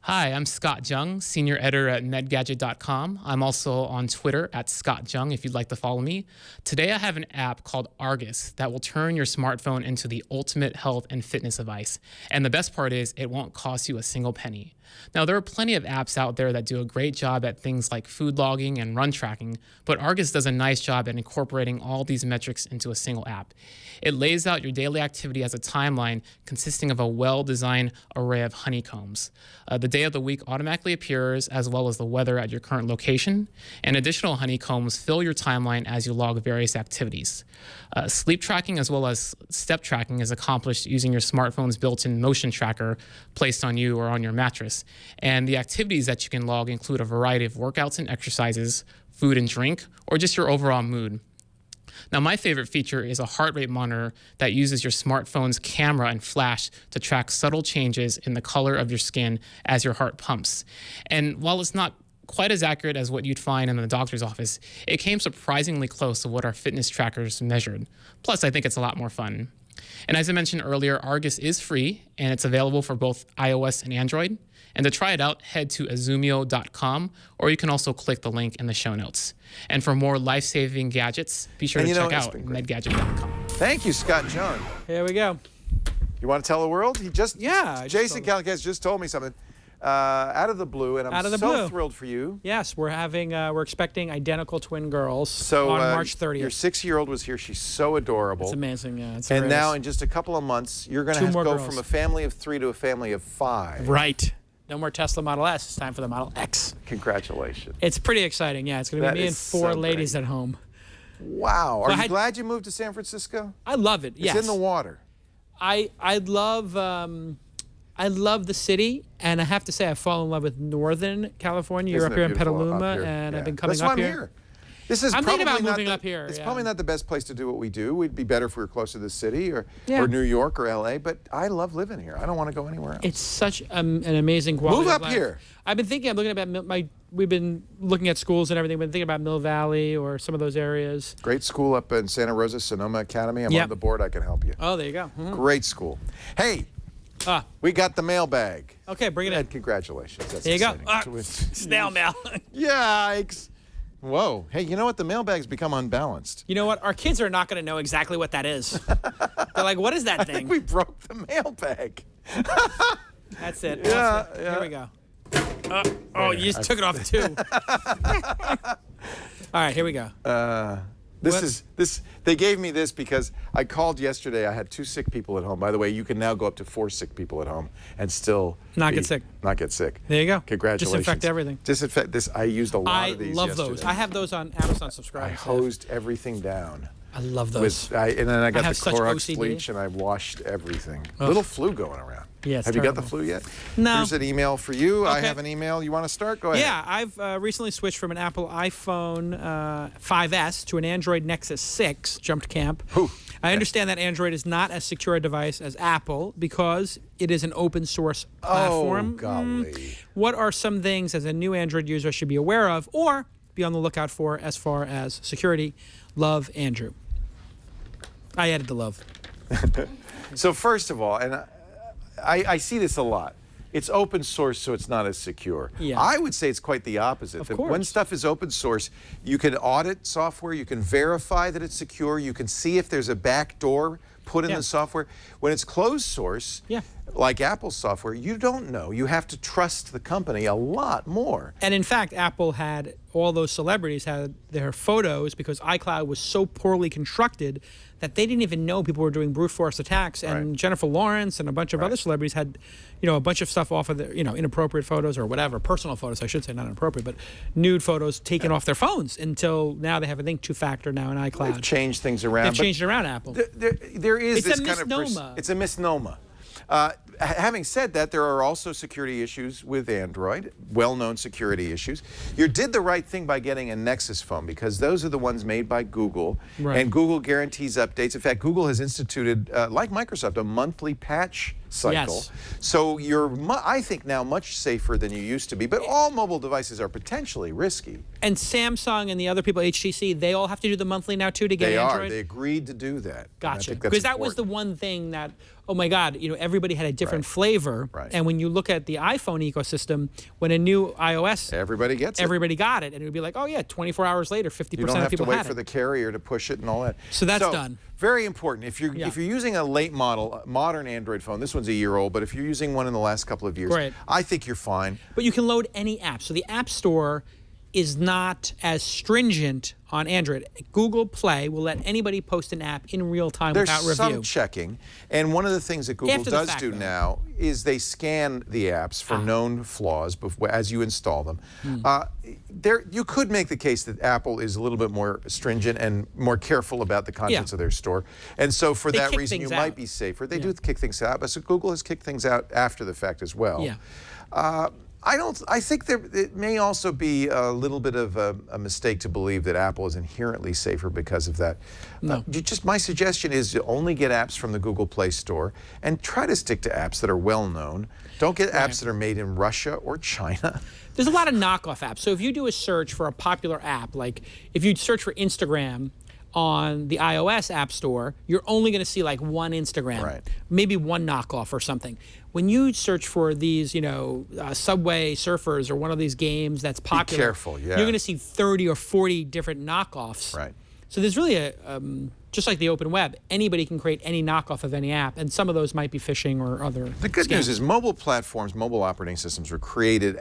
S13: Hi, I'm Scott Jung, senior editor at medgadget.com. I'm also on Twitter at Scott Jung if you'd like to follow me. Today I have an app called Argus that will turn your smartphone into the ultimate health and fitness device. And the best part is it won't cost you a single penny. Now, there are plenty of apps out there that do a great job at things like food logging and run tracking, but Argus does a nice job at incorporating all these metrics into a single app. It lays out your daily activity as a timeline consisting of a well-designed array of honeycombs. The day of the week automatically appears, as well as the weather at your current location, and additional honeycombs fill your timeline as you log various activities. Sleep tracking as well as step tracking is accomplished using your smartphone's built-in motion tracker placed on you or on your mattress. And the activities that you can log include a variety of workouts and exercises, food and drink, or just your overall mood. Now, my favorite feature is a heart rate monitor that uses your smartphone's camera and flash to track subtle changes in the color of your skin as your heart pumps. And while it's not quite as accurate as what you'd find in the doctor's office, it came surprisingly close to what our fitness trackers measured. Plus, I think it's a lot more fun. And as I mentioned earlier, Argus is free, and it's available for both iOS and Android. And to try it out, head to azumio.com, or you can also click the link in the show notes. And for more life-saving gadgets, be sure to check out medgadget.com.
S3: Thank you, Scott Jung.
S5: Here we go.
S3: You want to tell the world? Jason Calacanis just told me something out of the blue, and I'm so thrilled for you.
S5: Yes, we're expecting identical twin girls on March 30th.
S3: Your 6-year-old was here. She's so adorable.
S5: It's amazing, yeah.
S3: And now, in just a couple of months, you're going to go from a family of 3 to a family of 5.
S5: Right. No more Tesla Model S. It's time for the Model X.
S3: Congratulations.
S5: It's pretty exciting. Yeah, it's going to be me and 4 ladies at home.
S3: Wow. Are you glad you moved to San Francisco?
S5: I love it, yes.
S3: It's in the water.
S5: I love the city, and I have to say I fall in love with Northern California. You're up here in Petaluma, and I've been coming up here.
S3: That's why I'm here. This is
S5: I'm
S3: probably
S5: thinking about
S3: not
S5: moving
S3: the,
S5: up here.
S3: It's
S5: yeah.
S3: probably not the best place to do what we do. We'd be better if we were closer to the city or New York or LA, but I love living here. I don't want to go anywhere else.
S5: It's such an amazing quality
S3: Move
S5: of
S3: up
S5: life.
S3: here.
S5: I've been thinking, I'm looking at we've been looking at schools and everything. We've been thinking about Mill Valley or some of those areas.
S3: Great school up in Santa Rosa, Sonoma Academy. I'm on the board. I can help you.
S5: Oh, there you go.
S3: Great school. Hey, we got the mailbag.
S5: Okay, bring it in.
S3: Congratulations. That's
S5: there you go.
S3: Snail mail. Yikes. Whoa. Hey, you know what? The mailbag's become unbalanced.
S5: You know what? Our kids are not going to know exactly what that is. They're like, what is that thing?
S3: I think we broke the mailbag.
S5: That's it.
S3: Yeah,
S5: Here we go. Oh, you just took it off too. All right, here we go.
S3: They gave me this because I called yesterday. I had 2 sick people at home. By the way, you can now go up to 4 sick people at home and still
S5: not get sick.
S3: There
S5: you go.
S3: Congratulations.
S5: Disinfect everything.
S3: Disinfect this. I used a lot of these.
S5: I love
S3: yesterday.
S5: those. I have those on Amazon Subscribe.
S3: I hosed everything down.
S5: I love those.
S3: And then I got the Clorox
S5: OCD.
S3: bleach and I washed everything. Little flu going around.
S5: Yeah,
S3: have you got the flu yet?
S5: No.
S3: Here's an email for you.
S5: Okay.
S3: I have an email. You want to start? Go ahead.
S5: Yeah, I've recently switched from an Apple iPhone 5S to an Android Nexus 6. Jumped camp. I understand that Android is not as secure a device as Apple because it is an open source platform.
S3: Oh, golly.
S5: What are some things as a new Android user should be aware of or be on the lookout for as far as security? Love, Andrew. I added the love.
S3: So first of all, and I see this a lot. It's open source, so it's not as secure.
S5: Yeah.
S3: I would say it's quite the opposite.
S5: Of
S3: That
S5: course.
S3: when stuff is open source, you can audit software, you can verify that it's secure, you can see if there's a back door put in the software. When it's closed source, like Apple's software, you don't know. You have to trust the company a lot more.
S5: And in fact, Apple had all those celebrities had their photos because iCloud was so poorly constructed that they didn't even know people were doing brute force attacks. And Jennifer Lawrence and a bunch of other celebrities had, a bunch of stuff off of their, inappropriate photos or whatever, personal photos, I should say, not inappropriate, but nude photos taken off their phones until now they have, I think, 2-factor now in iCloud.
S3: They've changed things around.
S5: They've changed it around, Apple.
S3: There is
S5: It's
S3: this
S5: a
S3: kind
S5: misnomer.
S3: It's a misnomer. Having said that, there are also security issues with Android, well-known security issues. You did the right thing by getting a Nexus phone because those are the ones made by Google, and Google guarantees updates. In fact, Google has instituted, like Microsoft, a monthly patch cycle.
S5: Yes.
S3: So you're, I think, now much safer than you used to be, but all mobile devices are potentially risky.
S5: And Samsung and the other people, HTC, they all have to do the monthly now, too, to get Android?
S3: They agreed to do that.
S5: Gotcha. Because that was the one thing that, oh my God, everybody had a different flavor. And when you look at the iPhone ecosystem, when a new iOS,
S3: everybody gets it.
S5: Everybody got it. And it would be like, oh yeah, 24 hours later, 50% of people had it.
S3: You don't have to wait for the carrier to push it and all that.
S5: So that's done.
S3: Very important. If you're using a late model, modern Android phone, this one's a year old, but if you're using one in the last couple of years, I think you're fine.
S5: But you can load any app. So the App Store is not as stringent on Android. Google Play will let anybody post an app in real time without review.
S3: There's some checking, and one of the things that Google does do now is they scan the apps for known flaws as you install them. You could make the case that Apple is a little bit more stringent and more careful about the contents of their store, and so for that reason you might be safer. They do kick things out, but so Google has kicked things out after the fact as well. I think it may also be a little bit of a mistake to believe that Apple is inherently safer because of that.
S5: No.
S3: Just my suggestion is to only get apps from the Google Play Store and try to stick to apps that are well known. Don't get apps that are made in Russia or China.
S5: There's a lot of knockoff apps. So if you do a search for a popular app, like if you search for Instagram on the iOS App Store, you're only going to see like one Instagram, maybe one knockoff or something. When you search for these, Subway Surfers or one of these games that's popular,
S3: be careful,
S5: you're going to see 30 or 40 different knockoffs. So there's really just like the open web, anybody can create any knockoff of any app, and some of those might be phishing or other
S3: The good
S5: scams.
S3: news is mobile platforms, mobile operating systems were created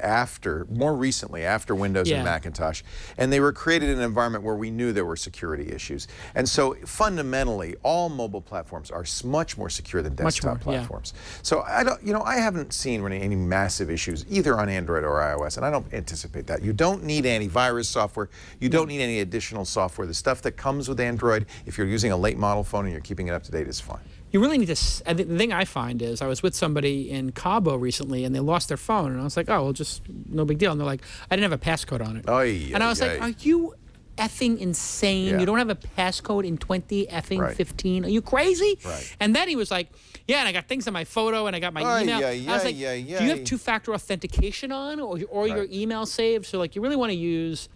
S3: more recently, after Windows and Macintosh, and they were created in an environment where we knew there were security issues. And so fundamentally, all mobile platforms are much more secure than desktop platforms. So I haven't seen any massive issues either on Android or iOS, and I don't anticipate that. You don't need antivirus software. You don't need any additional software. The stuff that comes with Android, if you're using a late model phone and you're keeping it up to date, is fine.
S5: You really need to, the thing I find is, I was with somebody in Cabo recently and they lost their phone, and I was like, oh, well, just no big deal. And they're like, I didn't have a passcode on it. And I was like, are you effing insane.
S3: Yeah.
S5: You don't have a passcode in 2015.
S3: Right.
S5: Are you crazy?
S3: Right.
S5: And then he was like, yeah, and I got things on my photo and I got my email. I was like, do you have two-factor authentication on or your email saved? So like you really want to use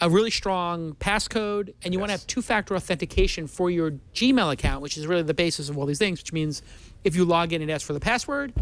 S5: a really strong passcode and you want to have two-factor authentication for your Gmail account, which is really the basis of all these things, which means if you log in, it asks for the password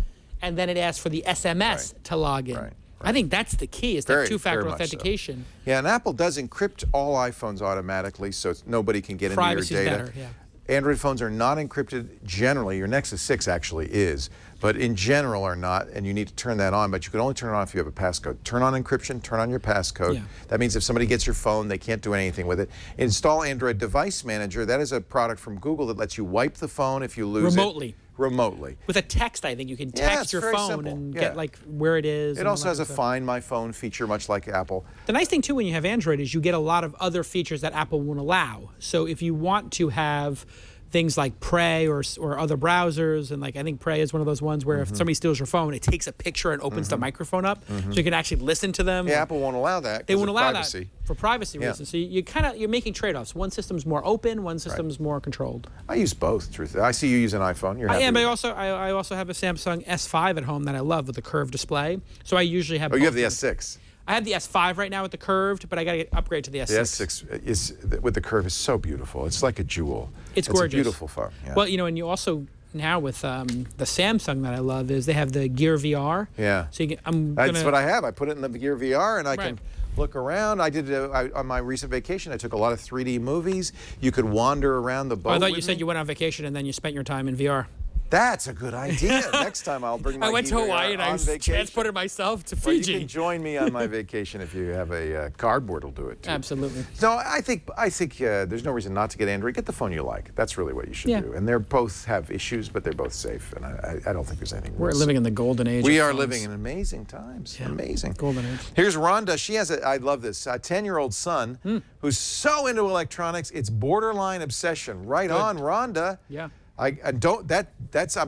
S5: and then it asks for the SMS to log in. I think that's the key, is that two-factor authentication.
S3: So. Yeah, and Apple does encrypt all iPhones automatically, so nobody can get into your data.
S5: Privacy's better, yeah.
S3: Android phones are not encrypted generally. Your Nexus 6 actually is, but in general are not, and you need to turn that on, but you can only turn it on if you have a passcode. Turn on encryption, turn on your passcode. Yeah. That means if somebody gets your phone, they can't do anything with it. Install Android Device Manager. That is a product from Google that lets you wipe the phone if you lose it. Remotely.
S5: With a text, I think you can text your phone and get like where it is.
S3: It also has a Find My Phone feature, much like Apple.
S5: The nice thing too when you have Android is you get a lot of other features that Apple won't allow. So if you want to have things like Prey or other browsers, and like I think Prey is one of those ones where if somebody steals your phone, it takes a picture and opens the microphone up, so you can actually listen to them.
S3: Yeah, Apple won't allow that.
S5: They won't allow
S3: privacy.
S5: that for privacy reasons. So you're making trade-offs. One system's more open, one system's more controlled.
S3: I use both. Truth. I see you use an iPhone. You're happy
S5: but I also have a Samsung S5 at home that I love with the curved display. So I usually have.
S3: Oh, you have the S6.
S5: I have the S5 right now with the curved, but I got to upgrade to the S6.
S3: The S6 is with the curve is so beautiful. It's like a jewel.
S5: It's gorgeous.
S3: A beautiful phone. Yeah.
S5: Well, and you also now with the Samsung that I love is they have the Gear VR.
S3: Yeah.
S5: So
S3: that's what I have. I put it in the Gear VR and I can look around. I did on my recent vacation. I took a lot of 3D movies. You could wander around the boat.
S5: I thought you said you went on vacation and then you spent your time in VR.
S3: That's a good idea. Next time I'll bring my
S5: I went to Hawaii and I transported myself to Fiji.
S3: You can join me on my vacation if you have a cardboard will do it too.
S5: Absolutely.
S3: No, I think there's no reason not to get Android. Get the phone you like. That's really what you should do. And they both have issues, but they're both safe. And I don't think there's anything.
S5: We're living in the golden age.
S3: We are living in amazing times. Yeah. Amazing.
S5: Golden age.
S3: Here's Rhonda. She has I love this, a 10-year-old son who's so into electronics. It's borderline obsession. Right on, Rhonda.
S5: Yeah.
S3: I'm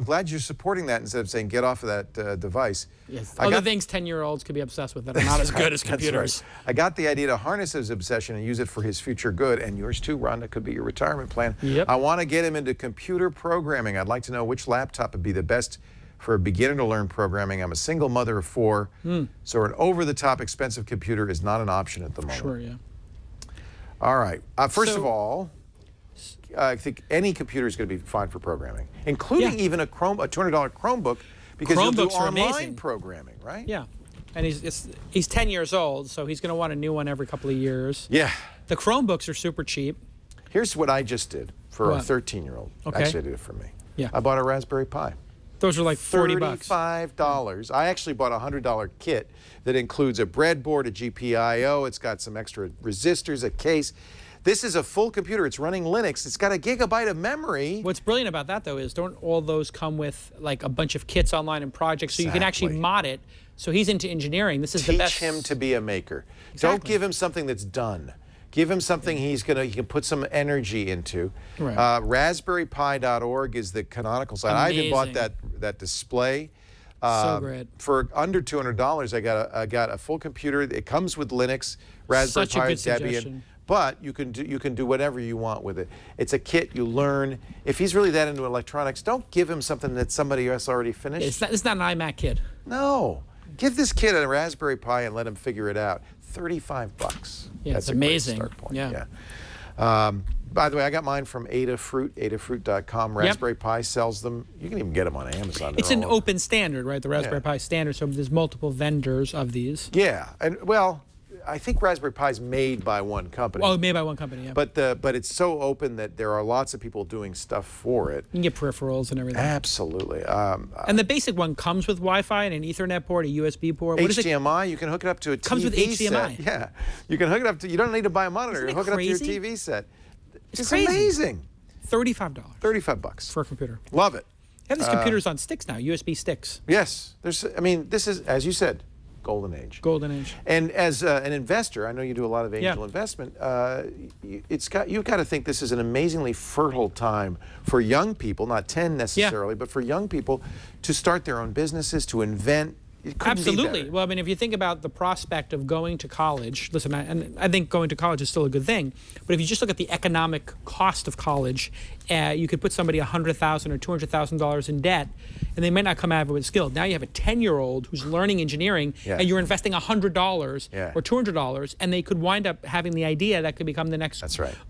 S3: glad you're supporting that instead of saying get off of that device.
S5: Yes. Other things 10-year-olds could be obsessed with that are not as good as computers.
S3: Right. I got the idea to harness his obsession and use it for his future good, and yours too, Rhonda, could be your retirement plan.
S5: Yep.
S3: I want to get him into computer programming. I'd like to know which laptop would be the best for a beginner to learn programming. I'm a single mother of 4, so an over-the-top expensive computer is not an option at the moment.
S5: Sure, yeah.
S3: All right. First of all, I think any computer is going to be fine for programming, including even a $200 Chromebook, because you'll do online programming, right?
S5: Yeah, and he's 10 years old, so he's going to want a new one every couple of years.
S3: Yeah.
S5: The Chromebooks are super cheap.
S3: Here's what I just did for a 13-year-old.
S5: Okay.
S3: Actually, I did it for me.
S5: Yeah.
S3: I bought a Raspberry Pi.
S5: Those are like $40.
S3: $35. I actually bought a $100 kit that includes a breadboard, a GPIO. It's got some extra resistors, a case. This is a full computer. It's running Linux. It's got a gigabyte of memory.
S5: What's brilliant about that, though, is don't all those come with like a bunch of kits online and projects, so you can actually mod it. So he's into engineering. This is the best.
S3: Teach him to be a maker.
S5: Exactly.
S3: Don't give him something that's done. Give him something he can put some energy into.
S5: Right.
S3: RaspberryPi.org is the canonical site. I even bought that display.
S5: So great.
S3: For under $200, I got a full computer. It comes with Linux, Raspberry Pi, Debian. But you can do whatever you want with it. It's a kit. You learn. If he's really that into electronics, don't give him something that somebody else already finished.
S5: It's not an iMac kid.
S3: No. Give this kid a Raspberry Pi and let him figure it out. $35.
S5: Yeah,
S3: That's
S5: it's amazing.
S3: A great start point.
S5: Yeah.
S3: By the way, I got mine from Adafruit, adafruit.com. Raspberry Pi sells them. You can even get them on Amazon.
S5: It's an open standard, right? The Raspberry Pi standard, so there's multiple vendors of these.
S3: Yeah, and well, I think Raspberry Pi is made by one company.
S5: Oh, made by one company, yeah.
S3: But it's so open that there are lots of people doing stuff for it.
S5: You can get peripherals and everything.
S3: Absolutely.
S5: And the basic one comes with Wi-Fi and an Ethernet port, a USB port. What
S3: HDMI, you can hook it up to a TV
S5: comes with HDMI.
S3: set. Yeah, you can hook it up to, you don't need to buy a monitor. Hook it up to your TV set. It's crazy. Amazing.
S5: $35.
S3: $35.
S5: For a computer.
S3: Love it.
S5: They have these computers on sticks now, USB sticks.
S3: Yes. This is, as you said, golden age.
S5: Golden age.
S3: And as an investor, I know you do a lot of angel investment. You've got to think this is an amazingly fertile time for young people, not 10 necessarily, but for young people to start their own businesses, to invent. It couldn't
S5: Absolutely.
S3: be better.
S5: Well, I mean, if you think about the prospect of going to college, listen, I think going to college is still a good thing, but if you just look at the economic cost of college, you could put somebody $100,000 or $200,000 in debt, and they might not come out of it with skilled. Now you have a 10-year-old who's learning engineering, and you're investing $100 or $200, and they could wind up having the idea that could become the next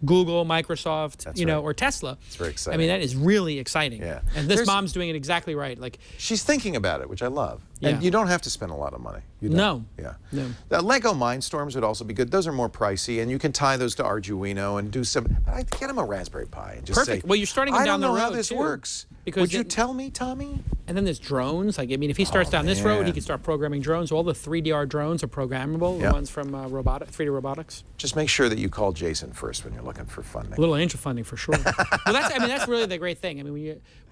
S5: Google, Microsoft, or Tesla.
S3: It's very exciting.
S5: I mean, that is really exciting.
S3: Yeah.
S5: And this mom's doing it exactly right. Like,
S3: she's thinking about it, which I love.
S5: Yeah.
S3: And you don't have to spend a lot of money. You don't.
S5: No.
S3: Yeah.
S5: No.
S3: The Lego Mindstorms would also be good. Those are more pricey, and you can tie those to Arduino and do some. But I'd get him a Raspberry Pi and just
S5: Perfect.
S3: say,
S5: Well, you're starting him down the road,
S3: I don't know how this
S5: too.
S3: works.
S5: Because
S3: would you tell me, Tommy?
S5: And then there's drones. Like, I mean, if he starts down this road, he can start programming drones. All the 3DR drones are programmable. The ones from 3D Robotics.
S3: Just make sure that you call Jason first when you're looking for funding.
S5: A little angel funding for sure. Well, that's really the great thing. I mean, when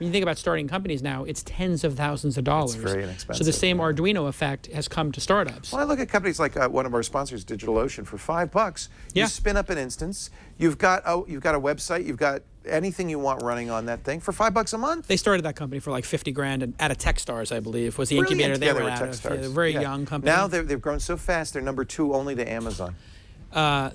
S5: you think about starting companies now, it's tens of thousands of dollars.
S3: It's very inexpensive.
S5: So the same Arduino effect has come to startups.
S3: Well, I look at companies like one of our sponsors, DigitalOcean, for $5. You spin up an instance. You've got a website. You've got anything you want running on that thing for $5 a month.
S5: They started that company for like 50 grand, and out of Techstars, I believe, was the incubator they were out of. Yeah, a very young company.
S3: Now they've grown so fast, they're number 2 only to Amazon.
S5: What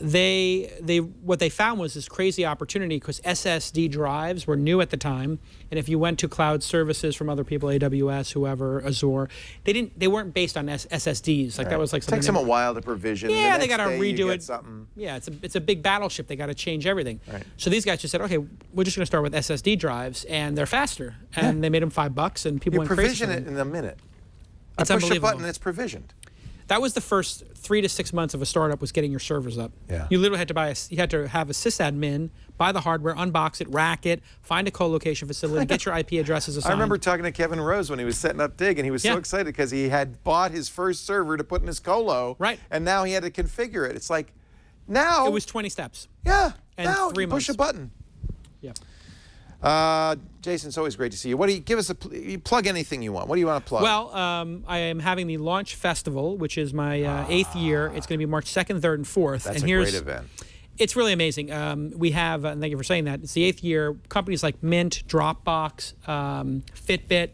S5: they found was this crazy opportunity because SSD drives were new at the time, and if you went to cloud services from other people, AWS, whoever, Azure, they weren't based on SSDs. Like that was like something.
S3: Takes them a while to provision.
S5: Yeah, they got to
S3: redo
S5: redo it.
S3: Something.
S5: Yeah, it's a big battleship. They got to change everything.
S3: Right.
S5: So these guys just said, okay, we're just going to start with SSD drives, and they're faster, and they made them $5, and people went crazy.
S3: You provision it in a minute.
S5: It's
S3: I push a
S5: unbelievable.
S3: button, and it's provisioned.
S5: That was the first 3 to 6 months of a startup was getting your servers up.
S3: Yeah.
S5: You literally had to have a sysadmin, buy the hardware, unbox it, rack it, find a co-location facility, get your IP addresses assigned.
S3: I remember talking to Kevin Rose when he was setting up Dig, and he was so excited because he had bought his first server to put in his colo.
S5: Right.
S3: And now he had to configure it. It's like, now.
S5: It was 20 steps.
S3: Yeah.
S5: And
S3: now
S5: 3
S3: you push
S5: months.
S3: a button.
S5: Yeah.
S3: Jason, it's always great to see you. What do you give us? You plug anything you want. What do you want to plug?
S5: Well, I am having the Launch Festival, which is my 8th year. It's going to be March 2nd, 3rd, and 4th.
S3: That's
S5: and
S3: a great event.
S5: It's really amazing. We have, and thank you for saying that, it's the 8th year. Companies like Mint, Dropbox, Fitbit,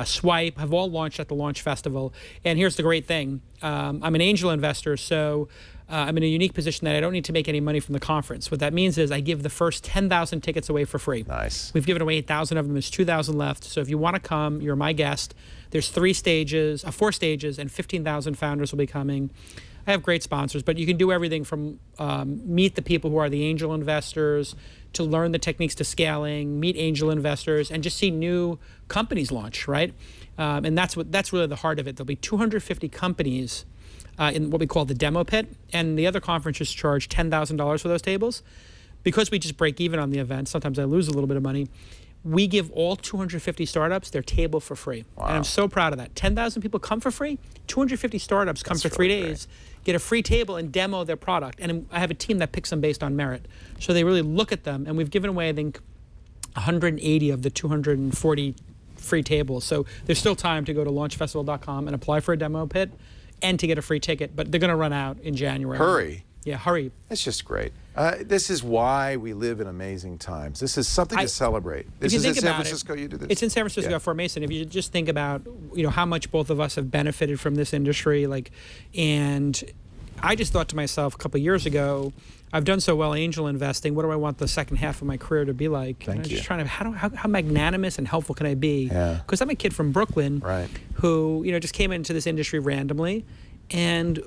S5: Swipe have all launched at the Launch Festival. And here's the great thing. I'm an angel investor, so I'm in a unique position that I don't need to make any money from the conference. What that means is I give the first 10,000 tickets away for free.
S3: Nice.
S5: We've given away 8,000 of them. There's 2,000 left. So if you want to come, you're my guest. There's 4 stages, and 15,000 founders will be coming. I have great sponsors, but you can do everything from meet the people who are the angel investors, to learn the techniques to scaling, meet angel investors, and just see new companies launch, right? And that's really the heart of it. There'll be 250 companies in what we call the demo pit, and the other conferences charge $10,000 for those tables. Because we just break even on the event, sometimes I lose a little bit of money, we give all 250 startups their table for free.
S3: Wow.
S5: And I'm so proud of that. 10,000 people come for free, 250 startups come for 3 days, get a free table and demo their product. And I have a team that picks them based on merit. So they really look at them, and we've given away, I think, 180 of the 240 free tables. So there's still time to go to launchfestival.com and apply for a demo pit and to get a free ticket, but they're going to run out in January.
S3: Hurry.
S5: Yeah, hurry.
S3: It's just great. This is why we live in amazing times. This is something to celebrate. This is in San Francisco. You do this.
S5: It's in San Francisco at Fort Mason. If you just think about, how much both of us have benefited from this industry, and I just thought to myself a couple of years ago, I've done so well angel investing. What do I want the second half of my career to be like?
S3: Thank you.
S5: Just trying to how magnanimous and helpful can I be?
S3: Yeah.
S5: Because I'm a kid from Brooklyn,
S3: right,
S5: who just came into this industry randomly. And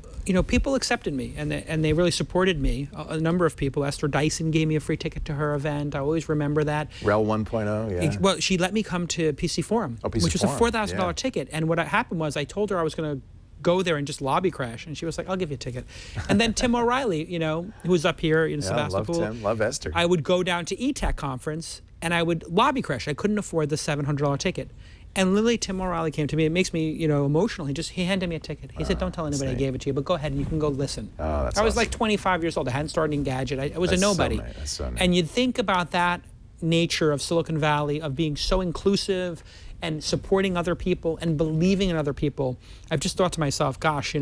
S5: people accepted me, and they really supported me. A number of people. Esther Dyson gave me a free ticket to her event. I always remember that.
S3: Rel 1.0, yeah.
S5: Well, she let me come to PC Forum, which was a $4,000 ticket. And what happened was I told her I was going to go there and just lobby crash, and she was like, "I'll give you a ticket." And then Tim O'Reilly, who was up here in Sebastopol.
S3: Love Tim, love Esther.
S5: I would go down to eTech conference, and I would lobby crash. I couldn't afford the $700 ticket. And literally, Tim O'Reilly came to me. It makes me, emotional. He handed me a ticket. He said, "Don't tell anybody I gave it to you, but go ahead and you can go listen."
S3: Oh, that's
S5: I was
S3: awesome.
S5: like 25 years old. I hadn't started Engadget. I was
S3: That's
S5: a nobody.
S3: That's so nice.
S5: And you'd think about that nature of Silicon Valley, of being so inclusive and supporting other people and believing in other people. I've just thought to myself, gosh,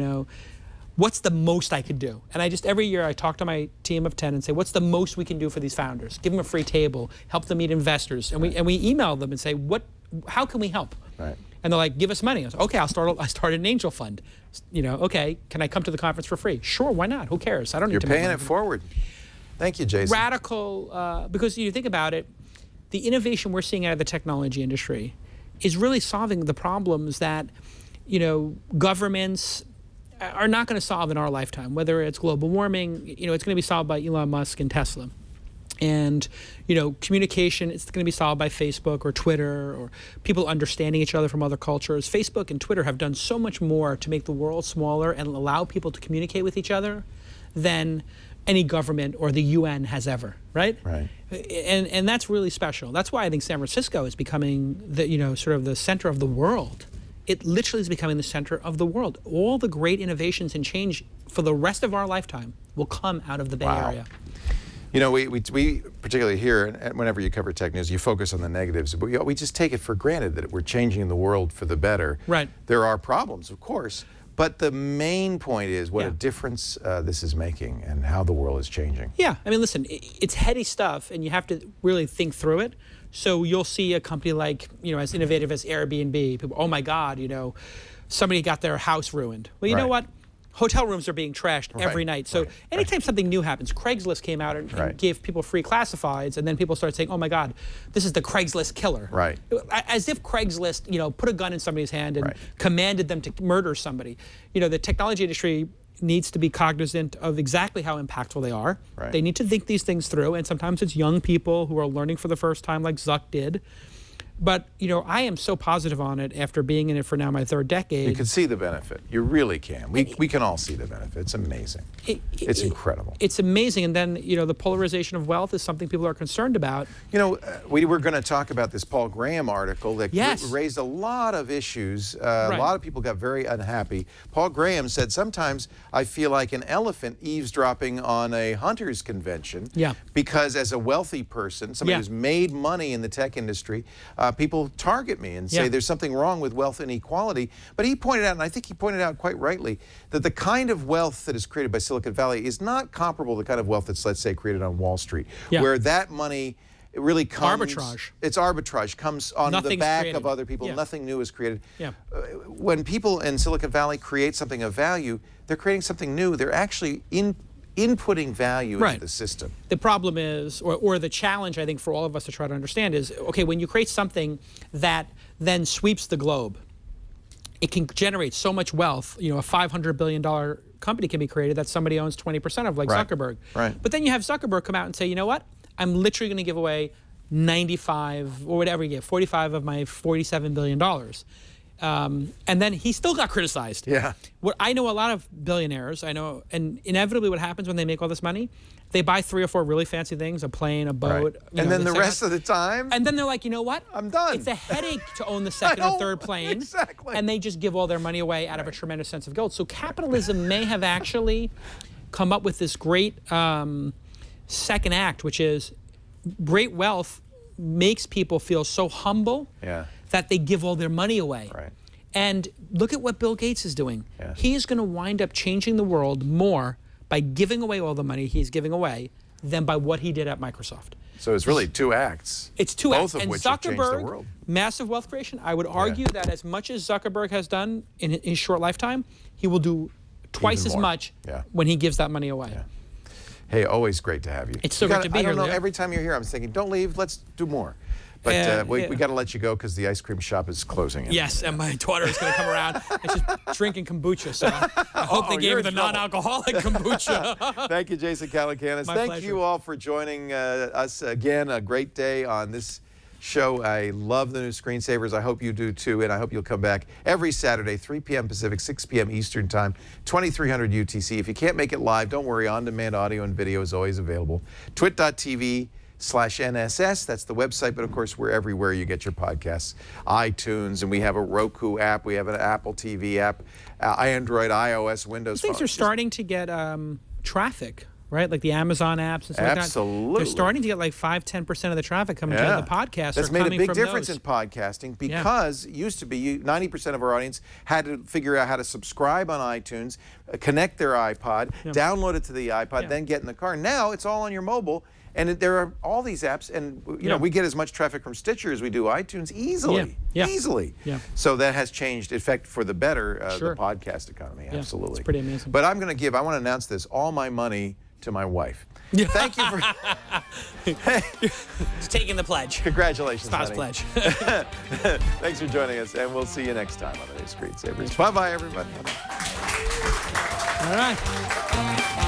S5: what's the most I could do? And every year I talk to my team of 10 and say, what's the most we can do for these founders? Give them a free table, help them meet investors. And we email them and say, how can we help?
S3: Right.
S5: And they're like, give us money. I was like, okay, I started an angel fund. You know, okay, can I come to the conference for free? Sure, why not? Who cares? I don't need to make money.
S3: You're paying it forward. Thank you, Jason.
S5: Radical, because you think about it, the innovation we're seeing out of the technology industry is really solving the problems that, you know, governments are not going to solve in our lifetime. Whether it's global warming, you know, it's going to be solved by Elon Musk and Tesla. And, you know, communication, it's going to be solved by Facebook or Twitter or people understanding each other from other cultures. Facebook and Twitter have done so much more to make the world smaller and allow people to communicate with each other than any government or the UN has ever, right?
S3: Right.
S5: And that's really special. That's why I think San Francisco is becoming the, you know, sort of the center of the world. It literally is becoming the center of the world. All the great innovations and change for the rest of our lifetime will come out of the Bay Area.
S3: You know, we particularly here, and whenever you cover tech news, you focus on the negatives, but we just take it for granted that we're changing the world for the better.
S5: Right.
S3: There are problems, of course, but the main point is what a difference this is making and how the world is changing.
S5: Yeah, I mean, listen, it's heady stuff, and you have to really think through it. So you'll see a company like, you know, as innovative as Airbnb. People, oh my God, you know, somebody got their house ruined. Well, you know what? Hotel rooms are being trashed every night. So anytime something new happens, Craigslist came out and gave people free classifieds, and then people started saying, oh my God, this is the Craigslist killer.
S3: Right.
S5: As if Craigslist, you know, put a gun in somebody's hand and commanded them to murder somebody. You know, the technology industry needs to be cognizant of exactly how impactful they are.
S3: Right.
S5: They need to think these things through, and sometimes it's young people who are learning for the first time like Zuck did. But, you know, I am so positive on it after being in it for now my third decade.
S3: You can see the benefit. You really can. We can all see the benefit. It's amazing. It's incredible.
S5: It's amazing. And then, you know, the polarization of wealth is something people are concerned about.
S3: You know, we were going to talk about this Paul Graham article that raised a lot of issues. A lot of people got very unhappy. Paul Graham said, sometimes I feel like an elephant eavesdropping on a hunter's convention.
S5: Yeah.
S3: Because as a wealthy person, somebody who's made money in the tech industry, people target me and say there's something wrong with wealth inequality. But he pointed out, and I think he pointed out quite rightly, that the kind of wealth that is created by Silicon Valley is not comparable to the kind of wealth that's, let's say, created on Wall Street, where that money really comes...
S5: Arbitrage.
S3: It's arbitrage, comes on the back of other people. Nothing new is created. When people in Silicon Valley create something of value, they're creating something new. They're actually inputting value into the system.
S5: The problem is, or the challenge I think for all of us to try to understand is, okay, when you create something that then sweeps the globe, it can generate so much wealth. You know, a $500 billion company can be created that somebody owns 20% of, like Zuckerberg. But then you have Zuckerberg come out and say, you know what? I'm literally going to give away 95 or whatever you get, 45 of my $47 billion. And then he still got criticized. What I know a lot of billionaires, and inevitably what happens when they make all this money, they buy 3 or 4 really fancy things, a plane, a boat.
S3: And then the rest of the time?
S5: And then they're like, you know what?
S3: I'm done.
S5: It's a headache to own the second or third plane. And they just give all their money away out of a tremendous sense of guilt. So capitalism may have actually come up with this great second act, which is great wealth makes people feel so humble that they give all their money away. And look at what Bill Gates is doing. He's going to wind up changing the world more by giving away all the money he's giving away than by what he did at Microsoft.
S3: So it's really 2 acts.
S5: It's 2 acts.
S3: Both of which
S5: Zuckerberg,
S3: have changed the world.
S5: Massive wealth creation. I would argue that as much as Zuckerberg has done in his short lifetime, he will do twice as much when he gives that money away.
S3: Hey, always great to have you.
S5: It's so great to be here,
S3: I don't know,
S5: Leo.
S3: every time you're here, I'm thinking, don't leave, let's do more. But we got to let you go because the ice cream shop is closing.
S5: Yes, and my daughter is going to come around and she's drinking kombucha. So I hope they gave her the non-alcoholic kombucha.
S3: Thank you, Jason Calacanis. Thank
S5: pleasure.
S3: you all for joining us again. A great day on this show. I love the new screensavers. I hope you do too, and I hope you'll come back every Saturday, 3 p.m. Pacific, 6 p.m. Eastern Time, 2300 UTC. If you can't make it live, don't worry. On-demand audio and video is always available. twit.tv/NSS. That's the website, but of course, we're everywhere you get your podcasts. iTunes, and we have a Roku app. We have an Apple TV app, Android, iOS, Windows.
S5: Things are starting to get traffic, right? Like the Amazon apps and stuff like that.
S3: Absolutely.
S5: They're starting to get like 5–10% of the traffic coming to the podcast.
S3: That's made a big difference
S5: in
S3: podcasting because it used to be 90% of our audience had to figure out how to subscribe on iTunes, connect their iPod, download it to the iPod, then get in the car. Now it's all on your mobile. And there are all these apps, and you know, we get as much traffic from Stitcher as we do iTunes easily, easily.
S5: Yeah.
S3: So that has changed, in fact, for the better, the podcast economy. Absolutely.
S5: It's pretty amazing.
S3: But I'm going to give, I want to announce this, all my money to my wife. Thank you for
S5: It's taking the pledge.
S3: Congratulations,
S5: Spouse
S3: honey.
S5: pledge.
S3: Thanks for joining us, and we'll see you next time on the New Screensavers. Bye-bye, everybody.
S5: All right.